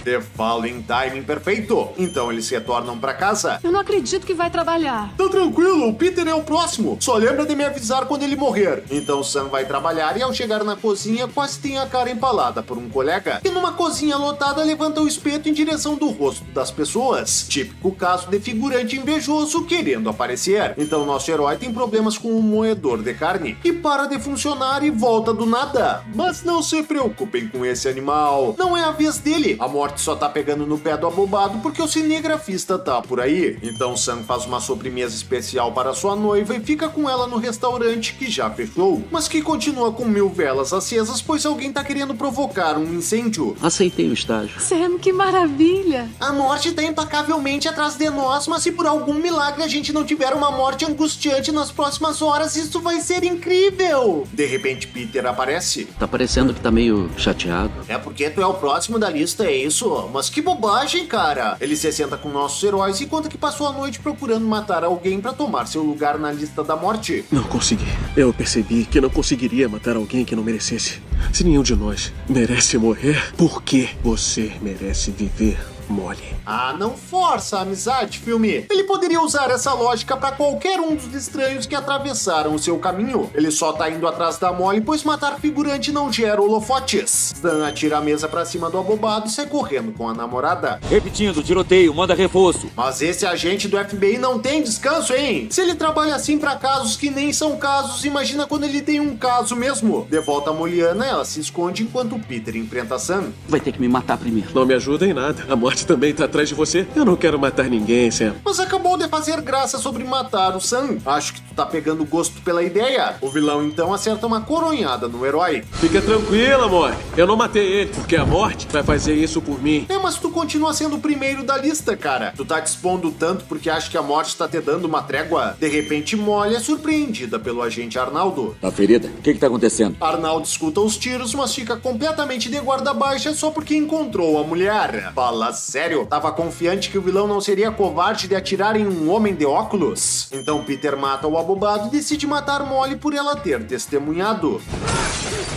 Te falo em timing perfeito. Então eles retornam pra casa. Eu não acredito que vai trabalhar. Tá tranquilo, o Peter é o próximo. Só lembra de me avisar quando ele morrer. Então Sam vai trabalhar e ao chegar na cozinha quase tem a cara empalada por um colega que numa cozinha lotada levanta o espeto em direção do rosto das pessoas. Típico caso de figurante invejoso querendo aparecer. Então nosso herói tem problemas com um moedor de carne que para de funcionar e volta do nada. Mas não se preocupem com esse animal. Não é a vez dele. A morte só tá pegando no pé do abobado porque o cinegrafista tá por aí. Então Sam faz uma sobremesa especial para sua noiva e fica com ela no restaurante que já fechou, mas que continua com 1000 velas acesas, pois alguém tá querendo provocar um incêndio. Aceitei o estágio. Sam, que maravilha! A morte tá implacavelmente atrás de nós, mas se por algum milagre a gente não tiver uma morte angustiante nas próximas horas, isso vai ser incrível! De repente Peter aparece. Tá parecendo que tá meio chateado. É porque tu é o próximo da lista, é isso? Mas que bobagem, cara. Ele se senta com nossos heróis e conta que passou a noite procurando matar alguém pra tomar seu lugar na lista da morte. Não consegui. Eu percebi que não conseguiria matar alguém que não merecesse. Se nenhum de nós merece morrer, por que você merece viver mole? Ah, não força a amizade, filme. Ele poderia usar essa lógica pra qualquer um dos estranhos que atravessaram o seu caminho. Ele só tá indo atrás da Molly, pois matar figurante não gera holofotes. Stan atira a mesa pra cima do abobado e sai correndo com a namorada. Repetindo, tiroteio, manda reforço. Mas esse agente do FBI não tem descanso, hein? Se ele trabalha assim pra casos que nem são casos, imagina quando ele tem um caso mesmo. De volta a Moliana, ela se esconde enquanto Peter enfrenta Sam. Vai ter que me matar primeiro. Não me ajuda em nada. A morte também tá atrás de você. Eu não quero matar ninguém, Sam. Mas acabou de fazer graça sobre matar o Sam. Acho que tu tá pegando gosto pela ideia. O vilão então acerta uma coronhada no herói. Fica tranquila, amor. Eu não matei ele, porque a morte vai fazer isso por mim. É, mas tu continua sendo o primeiro da lista, cara. Tu tá te expondo tanto porque acha que a morte tá te dando uma trégua. De repente, Molly é surpreendida pelo agente Arnaldo. Tá ferida? O que tá acontecendo? Arnaldo escuta os tiros, mas fica completamente de guarda baixa só porque encontrou a mulher. Fala sério? Tava confiante que o vilão não seria covarde de atirar em um homem de óculos? Então Peter mata o abobado e decide matar Molly por ela ter testemunhado.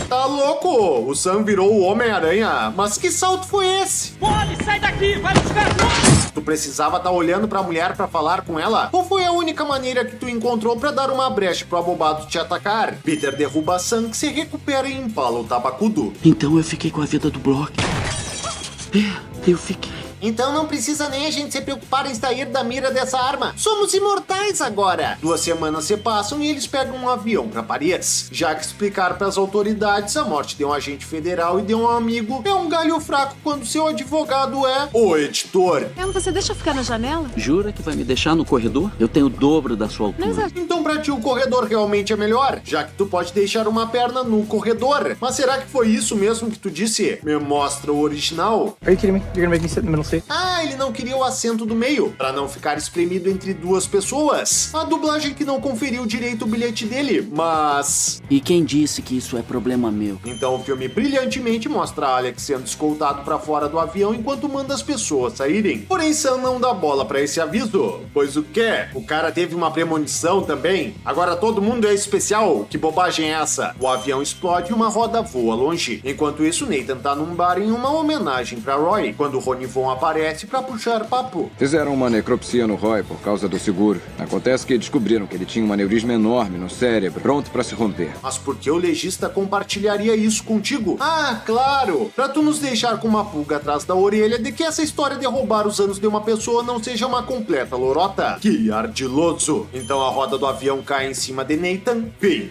Tá louco? O Sam virou o Homem-Aranha. Mas que salto foi esse? Molly, sai daqui! Vai buscar! Tu precisava estar olhando pra mulher pra falar com ela? Ou foi a única maneira que tu encontrou pra dar uma brecha pro abobado te atacar? Peter derruba Sam, que se recupera e empala o tabacudo. Então eu fiquei com a vida do Block. Eu fiquei. Então não precisa nem a gente se preocupar em sair da mira dessa arma. Somos imortais agora. 2 semanas se passam e eles pegam um avião pra Paris. Já que explicar pras autoridades a morte de um agente federal e de um amigo é um galho fraco quando seu advogado é o editor. Você deixa eu ficar na janela? Jura que vai me deixar no corredor? Eu tenho o dobro da sua altura. Então pra ti o corredor realmente é melhor, já que tu pode deixar uma perna no corredor. Mas será que foi isso mesmo que tu disse? Me mostra o original. Are you kidding me? You're gonna make me sit in the middle seat? Ah, ele não queria o assento do meio, pra não ficar espremido entre 2 pessoas. A dublagem que não conferiu direito o bilhete dele, mas... E quem disse que isso é problema meu? Então o filme brilhantemente mostra Alex sendo escoltado pra fora do avião enquanto manda as pessoas saírem. Porém, Sam não dá bola pra esse aviso. Pois o quê? O cara teve uma premonição também? Agora todo mundo é especial? Que bobagem é essa? O avião explode e uma roda voa longe. Enquanto isso, Nathan tá num bar em uma homenagem pra Roy, quando Ronnie Von aparece pra puxar papo. Fizeram uma necropsia no Roy por causa do seguro. Acontece que descobriram que ele tinha um aneurisma enorme no cérebro, pronto pra se romper. Mas por que o legista compartilharia isso contigo? Ah, claro! Pra tu nos deixar com uma pulga atrás da orelha de que essa história de roubar os anos de uma pessoa não seja uma completa lorota. Que ardiloso! Então a roda do avião cai em cima de Nathan. Fim.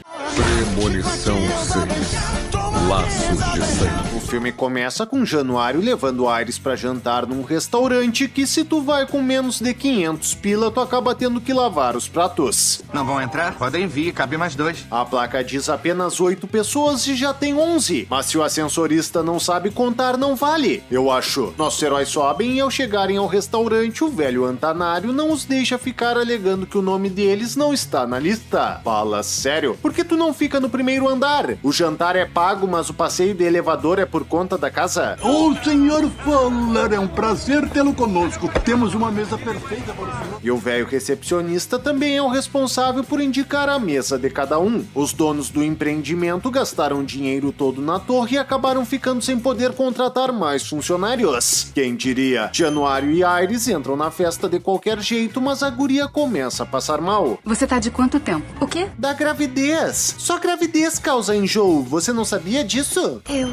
Premonição 6. Laços de sangue. O filme começa com Januário levando Iris pra jantar num restaurante que, se tu vai com menos de 500 pila, tu acaba tendo que lavar os pratos. Não vão entrar? Podem vir, cabe mais 2. A placa diz apenas 8 pessoas e já tem 11. Mas se o ascensorista não sabe contar, não vale. Eu acho. Nossos heróis sobem e, ao chegarem ao restaurante, o velho Antanário não os deixa ficar alegando que o nome deles não está na lista. Fala sério? Por que tu não fica no primeiro andar? O jantar é pago, mas o passeio de elevador é por conta da casa? Oh, senhor Fowler, é um prazer tê-lo conosco. Temos uma mesa perfeita para o senhor. E o velho recepcionista também é o responsável por indicar a mesa de cada um. Os donos do empreendimento gastaram o dinheiro todo na torre e acabaram ficando sem poder contratar mais funcionários. Quem diria? Januário e Iris entram na festa de qualquer jeito, mas a guria começa a passar mal. Você tá de quanto tempo? O quê? Da gravidez. Só gravidez causa enjoo. Você não sabia disso? Eu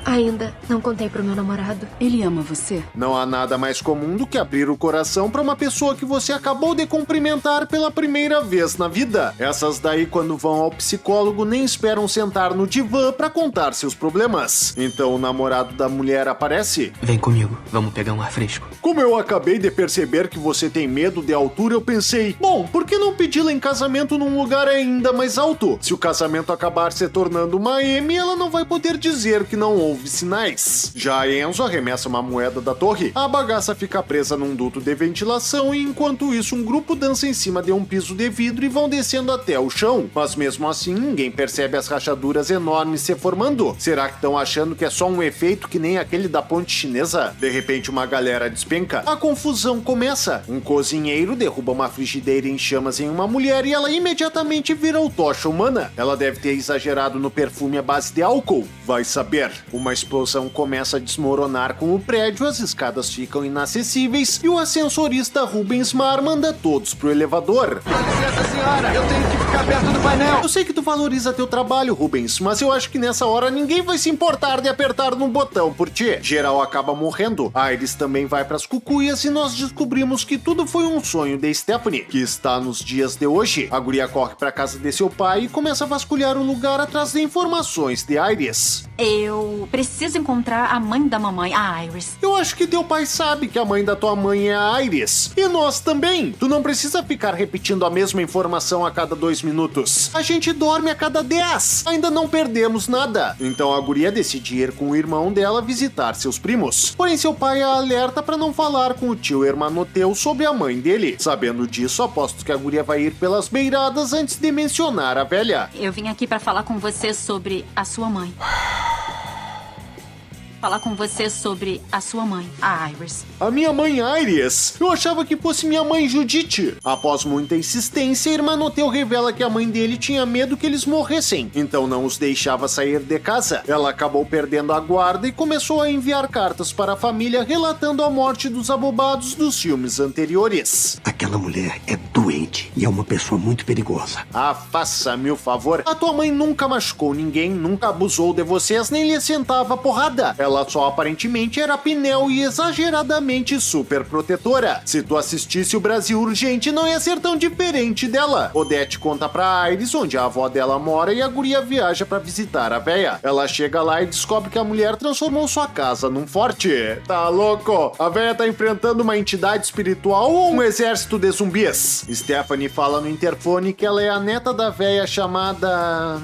ainda não contei pro meu namorado. Ele ama você? Não há nada mais comum do que abrir o coração pra uma pessoa que você acabou de cumprimentar pela primeira vez na vida. Essas daí, quando vão ao psicólogo, nem esperam sentar no divã pra contar seus problemas. Então o namorado da mulher aparece. Vem comigo, vamos pegar um ar fresco. Como eu acabei de perceber que você tem medo de altura, eu pensei, bom, por que não pedi-la em casamento num lugar ainda mais alto? Se o casamento acabar se tornando uma M, ela não vai poder dizer que não houve houve sinais. Já Enzo arremessa uma moeda da torre, a bagaça fica presa num duto de ventilação e enquanto isso um grupo dança em cima de um piso de vidro e vão descendo até o chão. Mas mesmo assim ninguém percebe as rachaduras enormes se formando. Será que estão achando que é só um efeito que nem aquele da ponte chinesa? De repente uma galera despenca, a confusão começa. Um cozinheiro derruba uma frigideira em chamas em uma mulher e ela imediatamente vira o tocha humana. Ela deve ter exagerado no perfume à base de álcool. Vai saber. Uma explosão começa a desmoronar com o prédio, as escadas ficam inacessíveis e o ascensorista Rubens Mar manda todos pro elevador. Licença, senhora, eu tenho que ficar perto do painel. Eu sei que tu valoriza teu trabalho, Rubens, mas eu acho que nessa hora ninguém vai se importar de apertar no botão por ti. Geral acaba morrendo, a Iris também vai pras cucuias e nós descobrimos que tudo foi um sonho de Stephanie, que está nos dias de hoje. A guria corre pra casa de seu pai e começa a vasculhar o lugar atrás de informações de Iris. Eu preciso encontrar a mãe da mamãe, a Iris. Eu acho que teu pai sabe que a mãe da tua mãe é a Iris. E nós também. Tu não precisa ficar repetindo a mesma informação a cada 2 minutos. A gente dorme a cada 10. Ainda não perdemos nada. Então a guria decide ir com o irmão dela visitar seus primos. Porém seu pai a alerta para não falar com o tio Hermanoteu sobre a mãe dele. Sabendo disso, aposto que a guria vai ir pelas beiradas antes de mencionar a velha. Eu vim aqui para falar com você sobre a sua mãe. Falar com você sobre a sua mãe, a Iris. A minha mãe Iris? Eu achava que fosse minha mãe Judite. Após muita insistência, Hermanoteu revela que a mãe dele tinha medo que eles morressem, então não os deixava sair de casa. Ela acabou perdendo a guarda e começou a enviar cartas para a família relatando a morte dos abobados dos filmes anteriores. Aquela mulher é doente e é uma pessoa muito perigosa. Ah, faça-me o favor. A tua mãe nunca machucou ninguém, nunca abusou de vocês, nem lhe sentava porrada. Ela só aparentemente era pinel e exageradamente super protetora. Se tu assistisse o Brasil Urgente, não ia ser tão diferente dela. Odete conta pra Iris onde a avó dela mora e a guria viaja pra visitar a véia. Ela chega lá e descobre que a mulher transformou sua casa num forte. Tá louco? A véia tá enfrentando uma entidade espiritual ou um exército de zumbis? Stephanie fala no interfone que ela é a neta da véia chamada...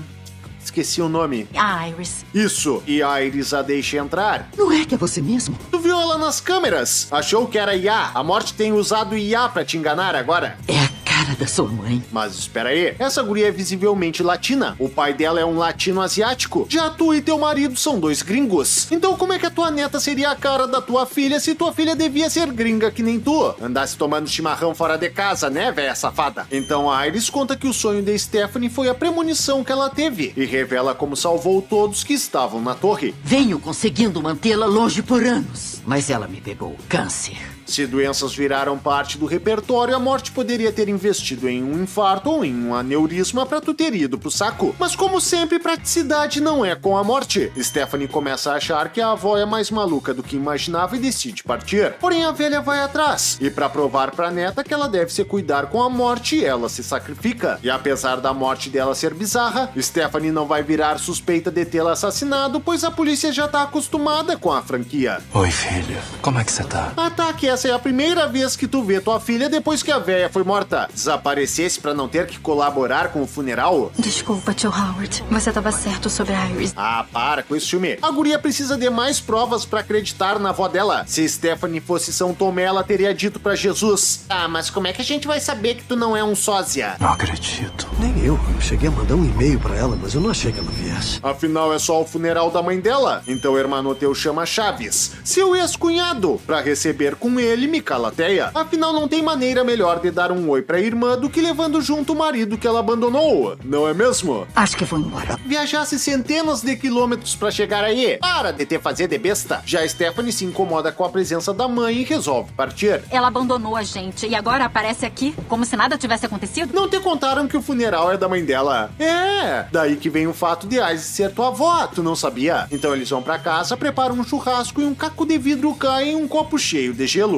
Esqueci o nome. A Iris. Isso. E a Iris a deixa entrar. Não é que é você mesmo? Tu viu ela nas câmeras? Achou que era IA. A morte tem usado IA pra te enganar agora. É a cara da sua mãe. Mas espera aí. Essa guria é visivelmente latina. O pai dela é um latino asiático. Já tu e teu marido são 2 gringos. Então como é que a tua neta seria a cara da tua filha se tua filha devia ser gringa que nem tu? Andasse tomando chimarrão fora de casa, né, véia safada? Então a Iris conta que o sonho de Stephanie foi a premonição que ela teve. E revela como salvou todos que estavam na torre. Venho conseguindo mantê-la longe por anos, mas ela me pegou câncer. Se doenças viraram parte do repertório, a morte poderia ter investido em um infarto ou em um aneurisma pra tu ter ido pro saco. Mas como sempre, praticidade não é com a morte. Stephanie começa a achar que a avó é mais maluca do que imaginava e decide partir. Porém, a velha vai atrás. E pra provar pra neta que ela deve se cuidar com a morte, ela se sacrifica. E apesar da morte dela ser bizarra, Stephanie não vai virar suspeita de tê-la assassinado, pois a polícia já tá acostumada com a franquia. Oi, filho. Como é que você tá? Ah, tá, que essa é a primeira vez que tu vê tua filha depois que a véia foi morta. Desaparecesse pra não ter que colaborar com o funeral? Desculpa, tio Howard. Você tava certo sobre a Iris. Ah, para com esse filme. A guria precisa de mais provas pra acreditar na avó dela. Se Stephanie fosse São Tomé, ela teria dito pra Jesus: ah, mas como é que a gente vai saber que tu não é um sósia? Não acredito. Nem eu. Eu cheguei a mandar um e-mail pra ela, mas eu não achei que ela viesse. Afinal, é só o funeral da mãe dela. Então o Hermanoteu chama Chaves, seu ex-cunhado, pra receber com ele Micalateia. Afinal, não tem maneira melhor de dar um oi pra irmã do que levando junto o marido que ela abandonou. Não é mesmo? Acho que vou embora. Viajasse centenas de quilômetros pra chegar aí. Para de te fazer de besta. Já Stephanie se incomoda com a presença da mãe e resolve partir. Ela abandonou a gente e agora aparece aqui como se nada tivesse acontecido? Não te contaram que o funeral é da mãe dela? É, daí que vem o fato de Isis ser tua avó, tu não sabia? Então eles vão pra casa, preparam um churrasco e um caco de vidro cai em um copo cheio de gelo.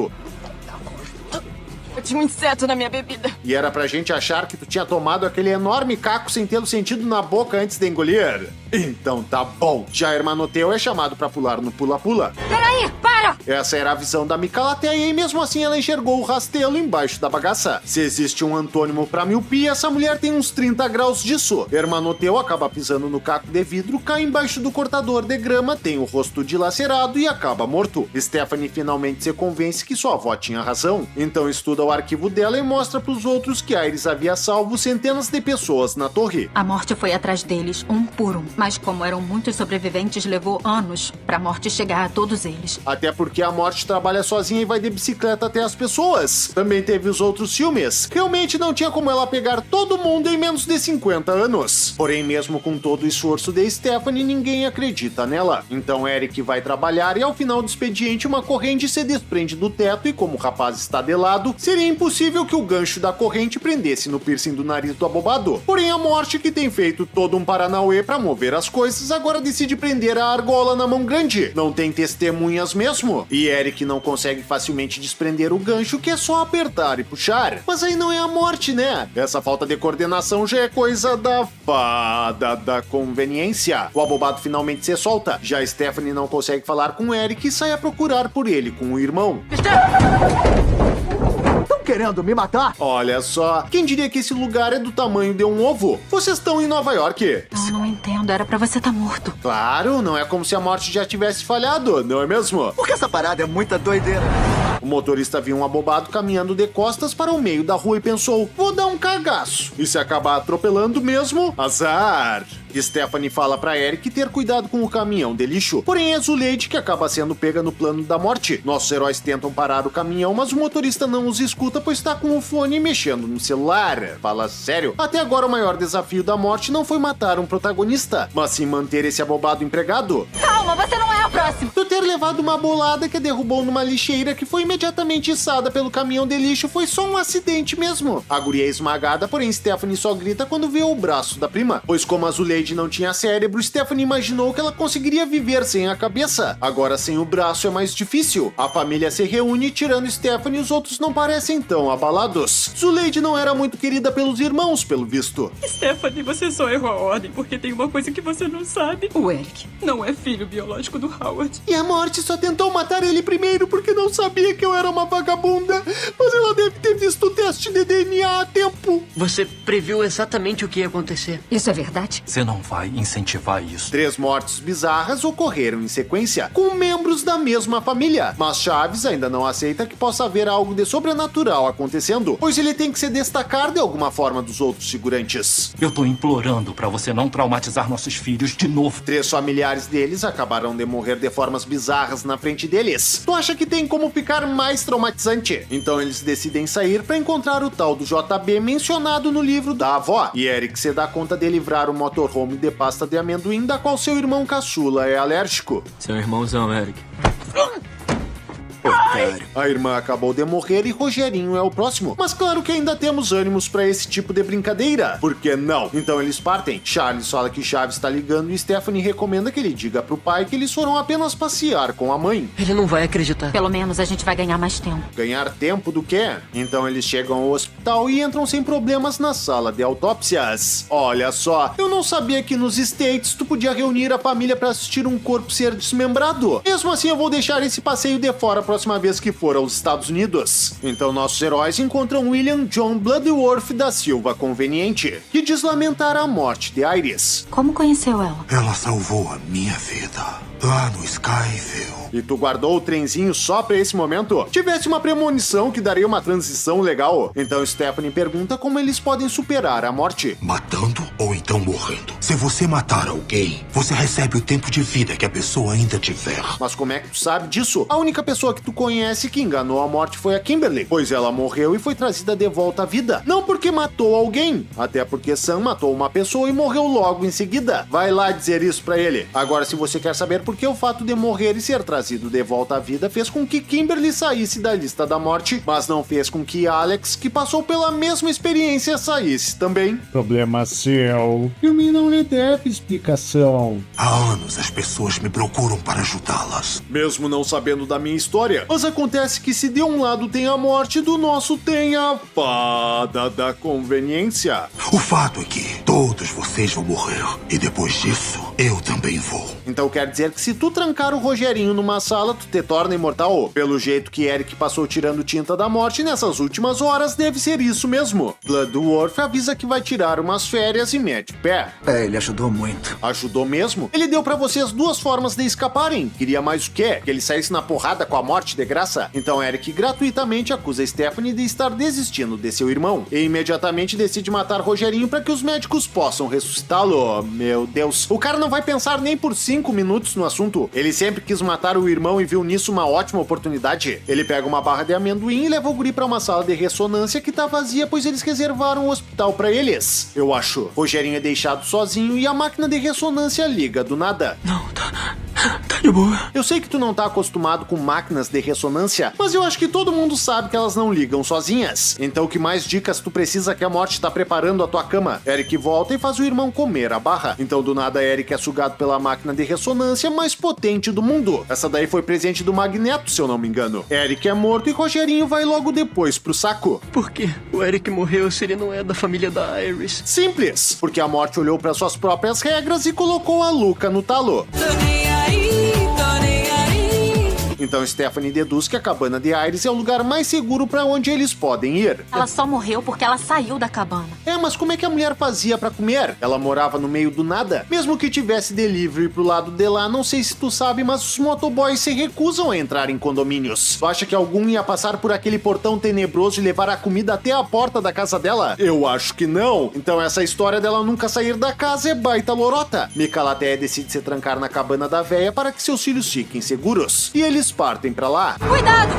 Eu tinha um inseto na minha bebida. E era pra gente achar que tu tinha tomado aquele enorme caco sem tê-lo sentido na boca antes de engolir? Então tá bom. Já Hermanoteu é chamado pra pular no pula-pula. Peraí, para! cara! Essa era a visão da Micalateia e mesmo assim ela enxergou o rastelo embaixo da bagaça. Se existe um antônimo pra miopia, essa mulher tem uns 30 graus disso. Hermanoteu acaba pisando no caco de vidro, cai embaixo do cortador de grama, tem o rosto dilacerado e acaba morto. Stephanie finalmente se convence que sua avó tinha razão. Então estuda o arquivo dela e mostra pros outros que Iris havia salvo centenas de pessoas na torre. A morte foi atrás deles, um por um. Mas como eram muitos sobreviventes, levou anos pra morte chegar a todos eles. Até porque a morte trabalha sozinha e vai de bicicleta até as pessoas. Também teve os outros filmes. Realmente não tinha como ela pegar todo mundo em menos de 50 anos. Porém, mesmo com todo o esforço de Stephanie, ninguém acredita nela. Então Eric vai trabalhar e ao final do expediente uma corrente se desprende do teto e como o rapaz está de lado, seria impossível que o gancho da corrente prendesse no piercing do nariz do abobado. Porém, a morte, que tem feito todo um paranauê pra mover as coisas, agora decide prender a argola na mão grande. Não tem testemunhas mesmo. E Eric não consegue facilmente desprender o gancho, que é só apertar e puxar. Mas aí não é a morte, né? Essa falta de coordenação já é coisa da fada da conveniência. O abobado finalmente se solta. Já Stephanie não consegue falar com Eric e sai a procurar por ele com o irmão. Estão querendo me matar? Olha só, quem diria que esse lugar é do tamanho de um ovo? Vocês estão em Nova York. Eu não entendo, era pra você estar morto. Claro, não é como se a morte já tivesse falhado, não é mesmo? Porque essa parada é muita doideira. O motorista viu um abobado caminhando de costas para o meio da rua e pensou, vou dar um cagaço. E se acabar atropelando mesmo, azar. Stephanie fala pra Eric ter cuidado com o caminhão de lixo. Porém, é Zuleide que acaba sendo pega no plano da morte. Nossos heróis tentam parar o caminhão, mas o motorista não os escuta, pois está com o fone mexendo no celular. Fala sério. Até agora o maior desafio da morte não foi matar um protagonista, mas sim manter esse abobado empregado. Calma, você não é a próxima. Tu ter levado uma bolada que derrubou numa lixeira que foi imediatamente içada pelo caminhão de lixo foi só um acidente mesmo. A guria é esmagada, porém Stephanie só grita quando vê o braço da prima, pois como a Zuleide não tinha cérebro, Stephanie imaginou que ela conseguiria viver sem a cabeça. Agora sem o braço é mais difícil. A família se reúne, tirando Stephanie, os outros não parecem tão abalados. Zuleide não era muito querida pelos irmãos, pelo visto. Stephanie, você só errou a ordem porque tem uma coisa que você não sabe. O Eric não é filho biológico do Howard. E a morte só tentou matar ele primeiro porque não sabia que eu era uma vagabunda. Mas ela deve ter visto o teste de DNA a tempo. Você previu exatamente o que ia acontecer. Isso é verdade? Você não vai incentivar isso. 3 mortes bizarras ocorreram em sequência, com membros da mesma família. Mas Chaves ainda não aceita que possa haver algo de sobrenatural acontecendo, pois ele tem que se destacar de alguma forma dos outros figurantes. Eu tô implorando pra você não traumatizar nossos filhos de novo. 3 familiares deles acabaram de morrer de formas bizarras na frente deles. Tu acha que tem como ficar mais traumatizante? Então eles decidem sair pra encontrar o tal do JB mencionado no livro da avó. E Eric se dá conta de livrar o motorhome de pasta de amendoim da qual seu irmão caçula é alérgico. Seu irmãozão, Eric. Otário. A irmã acabou de morrer e Rogerinho é o próximo. Mas claro que ainda temos ânimos pra esse tipo de brincadeira. Por que não? Então eles partem. Charles fala que Chaves tá ligando e Stephanie recomenda que ele diga pro pai que eles foram apenas passear com a mãe. Ele não vai acreditar. Pelo menos a gente vai ganhar mais tempo. Ganhar tempo do quê? Então eles chegam ao hospital e entram sem problemas na sala de autópsias. Olha só, eu não sabia que nos States tu podia reunir a família pra assistir um corpo ser desmembrado. Mesmo assim eu vou deixar esse passeio de fora a próxima vez que for aos Estados Unidos. Então nossos heróis encontram William John Bloodworth da Silva Conveniente, que diz lamentar a morte de Iris. Como conheceu ela? Ela salvou a minha vida lá no Skyville. E tu guardou o trenzinho só pra esse momento? Tivesse uma premonição que daria uma transição legal. Então Stephanie pergunta como eles podem superar a morte. Matando ou então morrendo. Se você matar alguém, você recebe o tempo de vida que a pessoa ainda tiver. Mas como é que tu sabe disso? A única pessoa que tu conhece que enganou a morte foi a Kimberly, pois ela morreu e foi trazida de volta à vida. Não porque matou alguém, até porque Sam matou uma pessoa e morreu logo em seguida. Vai lá dizer isso pra ele. Agora, se você quer saber por que o fato de morrer e ser trazido de volta à vida fez com que Kimberly saísse da lista da morte, mas não fez com que Alex, que passou pela mesma experiência, saísse também. Problema seu. O filme não lhe deve explicação. Há anos as pessoas me procuram para ajudá-las. Mesmo não sabendo da minha história. Mas acontece que se de um lado tem a morte, do nosso tem a fada da conveniência. O fato é que todos vocês vão morrer. E depois disso, eu também vou. Então quer dizer que se tu trancar o Rogerinho numa sala, tu te torna imortal. Pelo jeito que Eric passou tirando tinta da morte nessas últimas horas, deve ser isso mesmo. Bloodworth avisa que vai tirar umas férias e mete o pé. Ele ajudou muito. Ajudou mesmo? Ele deu pra vocês duas formas de escaparem. Queria mais o quê? Que ele saísse na porrada com a morte de graça? Então Eric gratuitamente acusa Stephanie de estar desistindo de seu irmão e imediatamente decide matar Rogerinho para que os médicos possam ressuscitá-lo. Meu Deus, o cara não vai pensar nem por 5 minutos no assunto. Ele sempre quis matar o irmão e viu nisso uma ótima oportunidade. Ele pega uma barra de amendoim e leva o guri pra uma sala de ressonância que tá vazia, pois eles reservaram um hospital pra eles. Eu acho. Rogerinho é deixado sozinho e a máquina de ressonância liga do nada. Não, tá de boa. Eu sei que tu não tá acostumado com máquinas de ressonância, mas eu acho que todo mundo sabe que elas não ligam sozinhas. Então que mais dicas tu precisa que a morte tá preparando a tua cama? Eric volta e faz o irmão comer a barra. Então do nada Eric é sugado pela máquina de ressonância mais potente do mundo. Essa daí foi presente do Magneto, se eu não me engano. Eric é morto e Rogerinho vai logo depois pro saco. Por quê? O Eric morreu se ele não é da família da Iris. Simples, porque a morte olhou para suas próprias regras e colocou a Luca no talo. Então Stephanie deduz que a cabana de Iris é o lugar mais seguro pra onde eles podem ir. Ela só morreu porque ela saiu da cabana. Mas como é que a mulher fazia pra comer? Ela morava no meio do nada. Mesmo que tivesse delivery pro lado de lá, não sei se tu sabe, mas os motoboys se recusam a entrar em condomínios. Tu acha que algum ia passar por aquele portão tenebroso e levar a comida até a porta da casa dela? Eu acho que não. Então essa história dela nunca sair da casa é baita lorota. Micalateia decide se trancar na cabana da véia para que seus filhos fiquem seguros. E eles partem pra lá. Cuidado!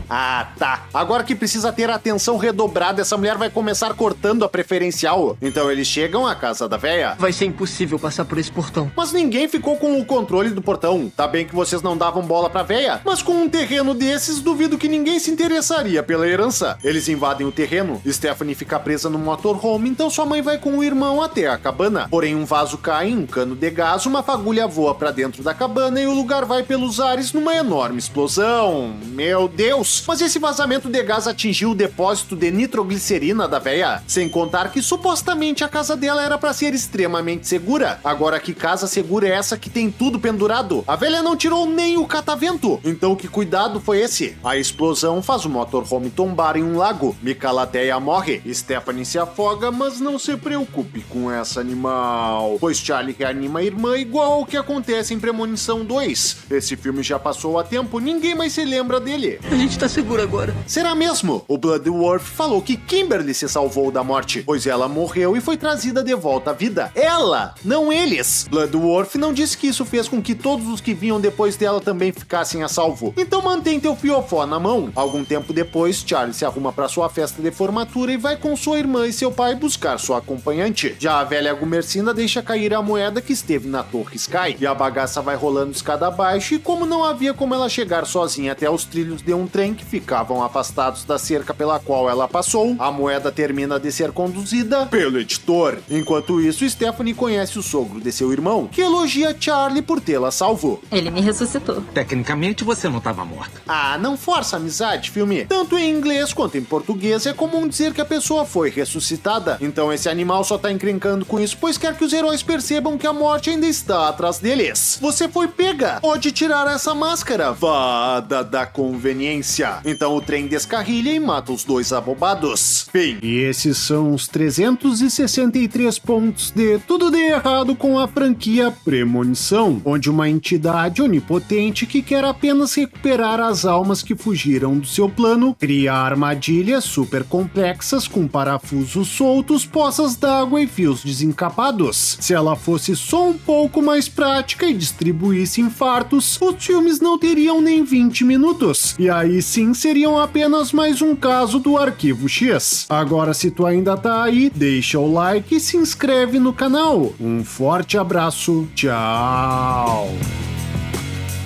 Ah, tá. Agora que precisa ter atenção redobrada, essa mulher vai começar cortando a preferencial. Então eles chegam à casa da véia. Vai ser impossível passar por esse portão. Mas ninguém ficou com o controle do portão. Tá bem que vocês não davam bola pra véia, mas com um terreno desses, duvido que ninguém se interessaria pela herança. Eles invadem o terreno. Stephanie fica presa no motorhome, então sua mãe vai com o irmão até a cabana. Porém, um vaso cai, um cano de gás, uma fagulha voa pra dentro da cabana e o lugar vai pelos ares numa enorme explosão. Meu Deus! Mas esse vazamento de gás atingiu o depósito de nitroglicerina da véia, sem contar que supostamente a casa dela era pra ser extremamente segura. Agora, que casa segura é essa que tem tudo pendurado? A velha não tirou nem o catavento. Então que cuidado foi esse? A explosão faz o motorhome tombar em um lago. Micalateia morre. Stephanie se afoga, mas não se preocupe com essa animal, pois Charlie reanima a irmã igual ao que acontece em Premonição 2. Esse filme já passou há tempo, ninguém mais se lembra dele. A gente tá seguro agora. Será mesmo? O Bloodworth falou que Kimberly se salvou da morte, pois ela morreu e foi trazida de volta à vida. Ela, não eles. Bloodworth não disse que isso fez com que todos os que vinham depois dela também ficassem a salvo. Então mantém teu fiofó na mão. Algum tempo depois, Charlie se arruma para sua festa de formatura e vai com sua irmã e seu pai buscar sua acompanhante. Já a velha Gumercinda deixa cair a moeda que esteve na Torre Sky, e a bagaça vai rolando escada abaixo, e como não havia como ela chegar sozinha até os trilhos de um trem que ficavam afastados da cerca pela qual ela passou, a moeda termina de ser conduzida pelo editor. Enquanto isso, Stephanie conhece o sogro de seu irmão, que elogia Charlie por tê-la salvo. Ele me ressuscitou. Tecnicamente, você não estava morta. Ah, não força a amizade, filme. Tanto em inglês quanto em português é comum dizer que a pessoa foi ressuscitada. Então esse animal só tá encrencando com isso, pois quer que os heróis percebam que a morte ainda está atrás deles. Você foi pega. Pode tirar essa máscara. Vada da conveniência. Então o trem descarrilha e mata os dois abobados. Fim. E esses são os 363 pontos de tudo de errado com a franquia Premonição, onde uma entidade onipotente que quer apenas recuperar as almas que fugiram do seu plano, cria armadilhas super complexas com parafusos soltos, poças d'água e fios desencapados. Se ela fosse só um pouco mais prática e distribuísse infartos, os filmes não teriam nem 20 minutos. E aí sim seriam apenas mais um caso do Arquivo X. Agora, se tu ainda tá aí, deixa o like e se inscreve no canal. Um forte abraço, tchau!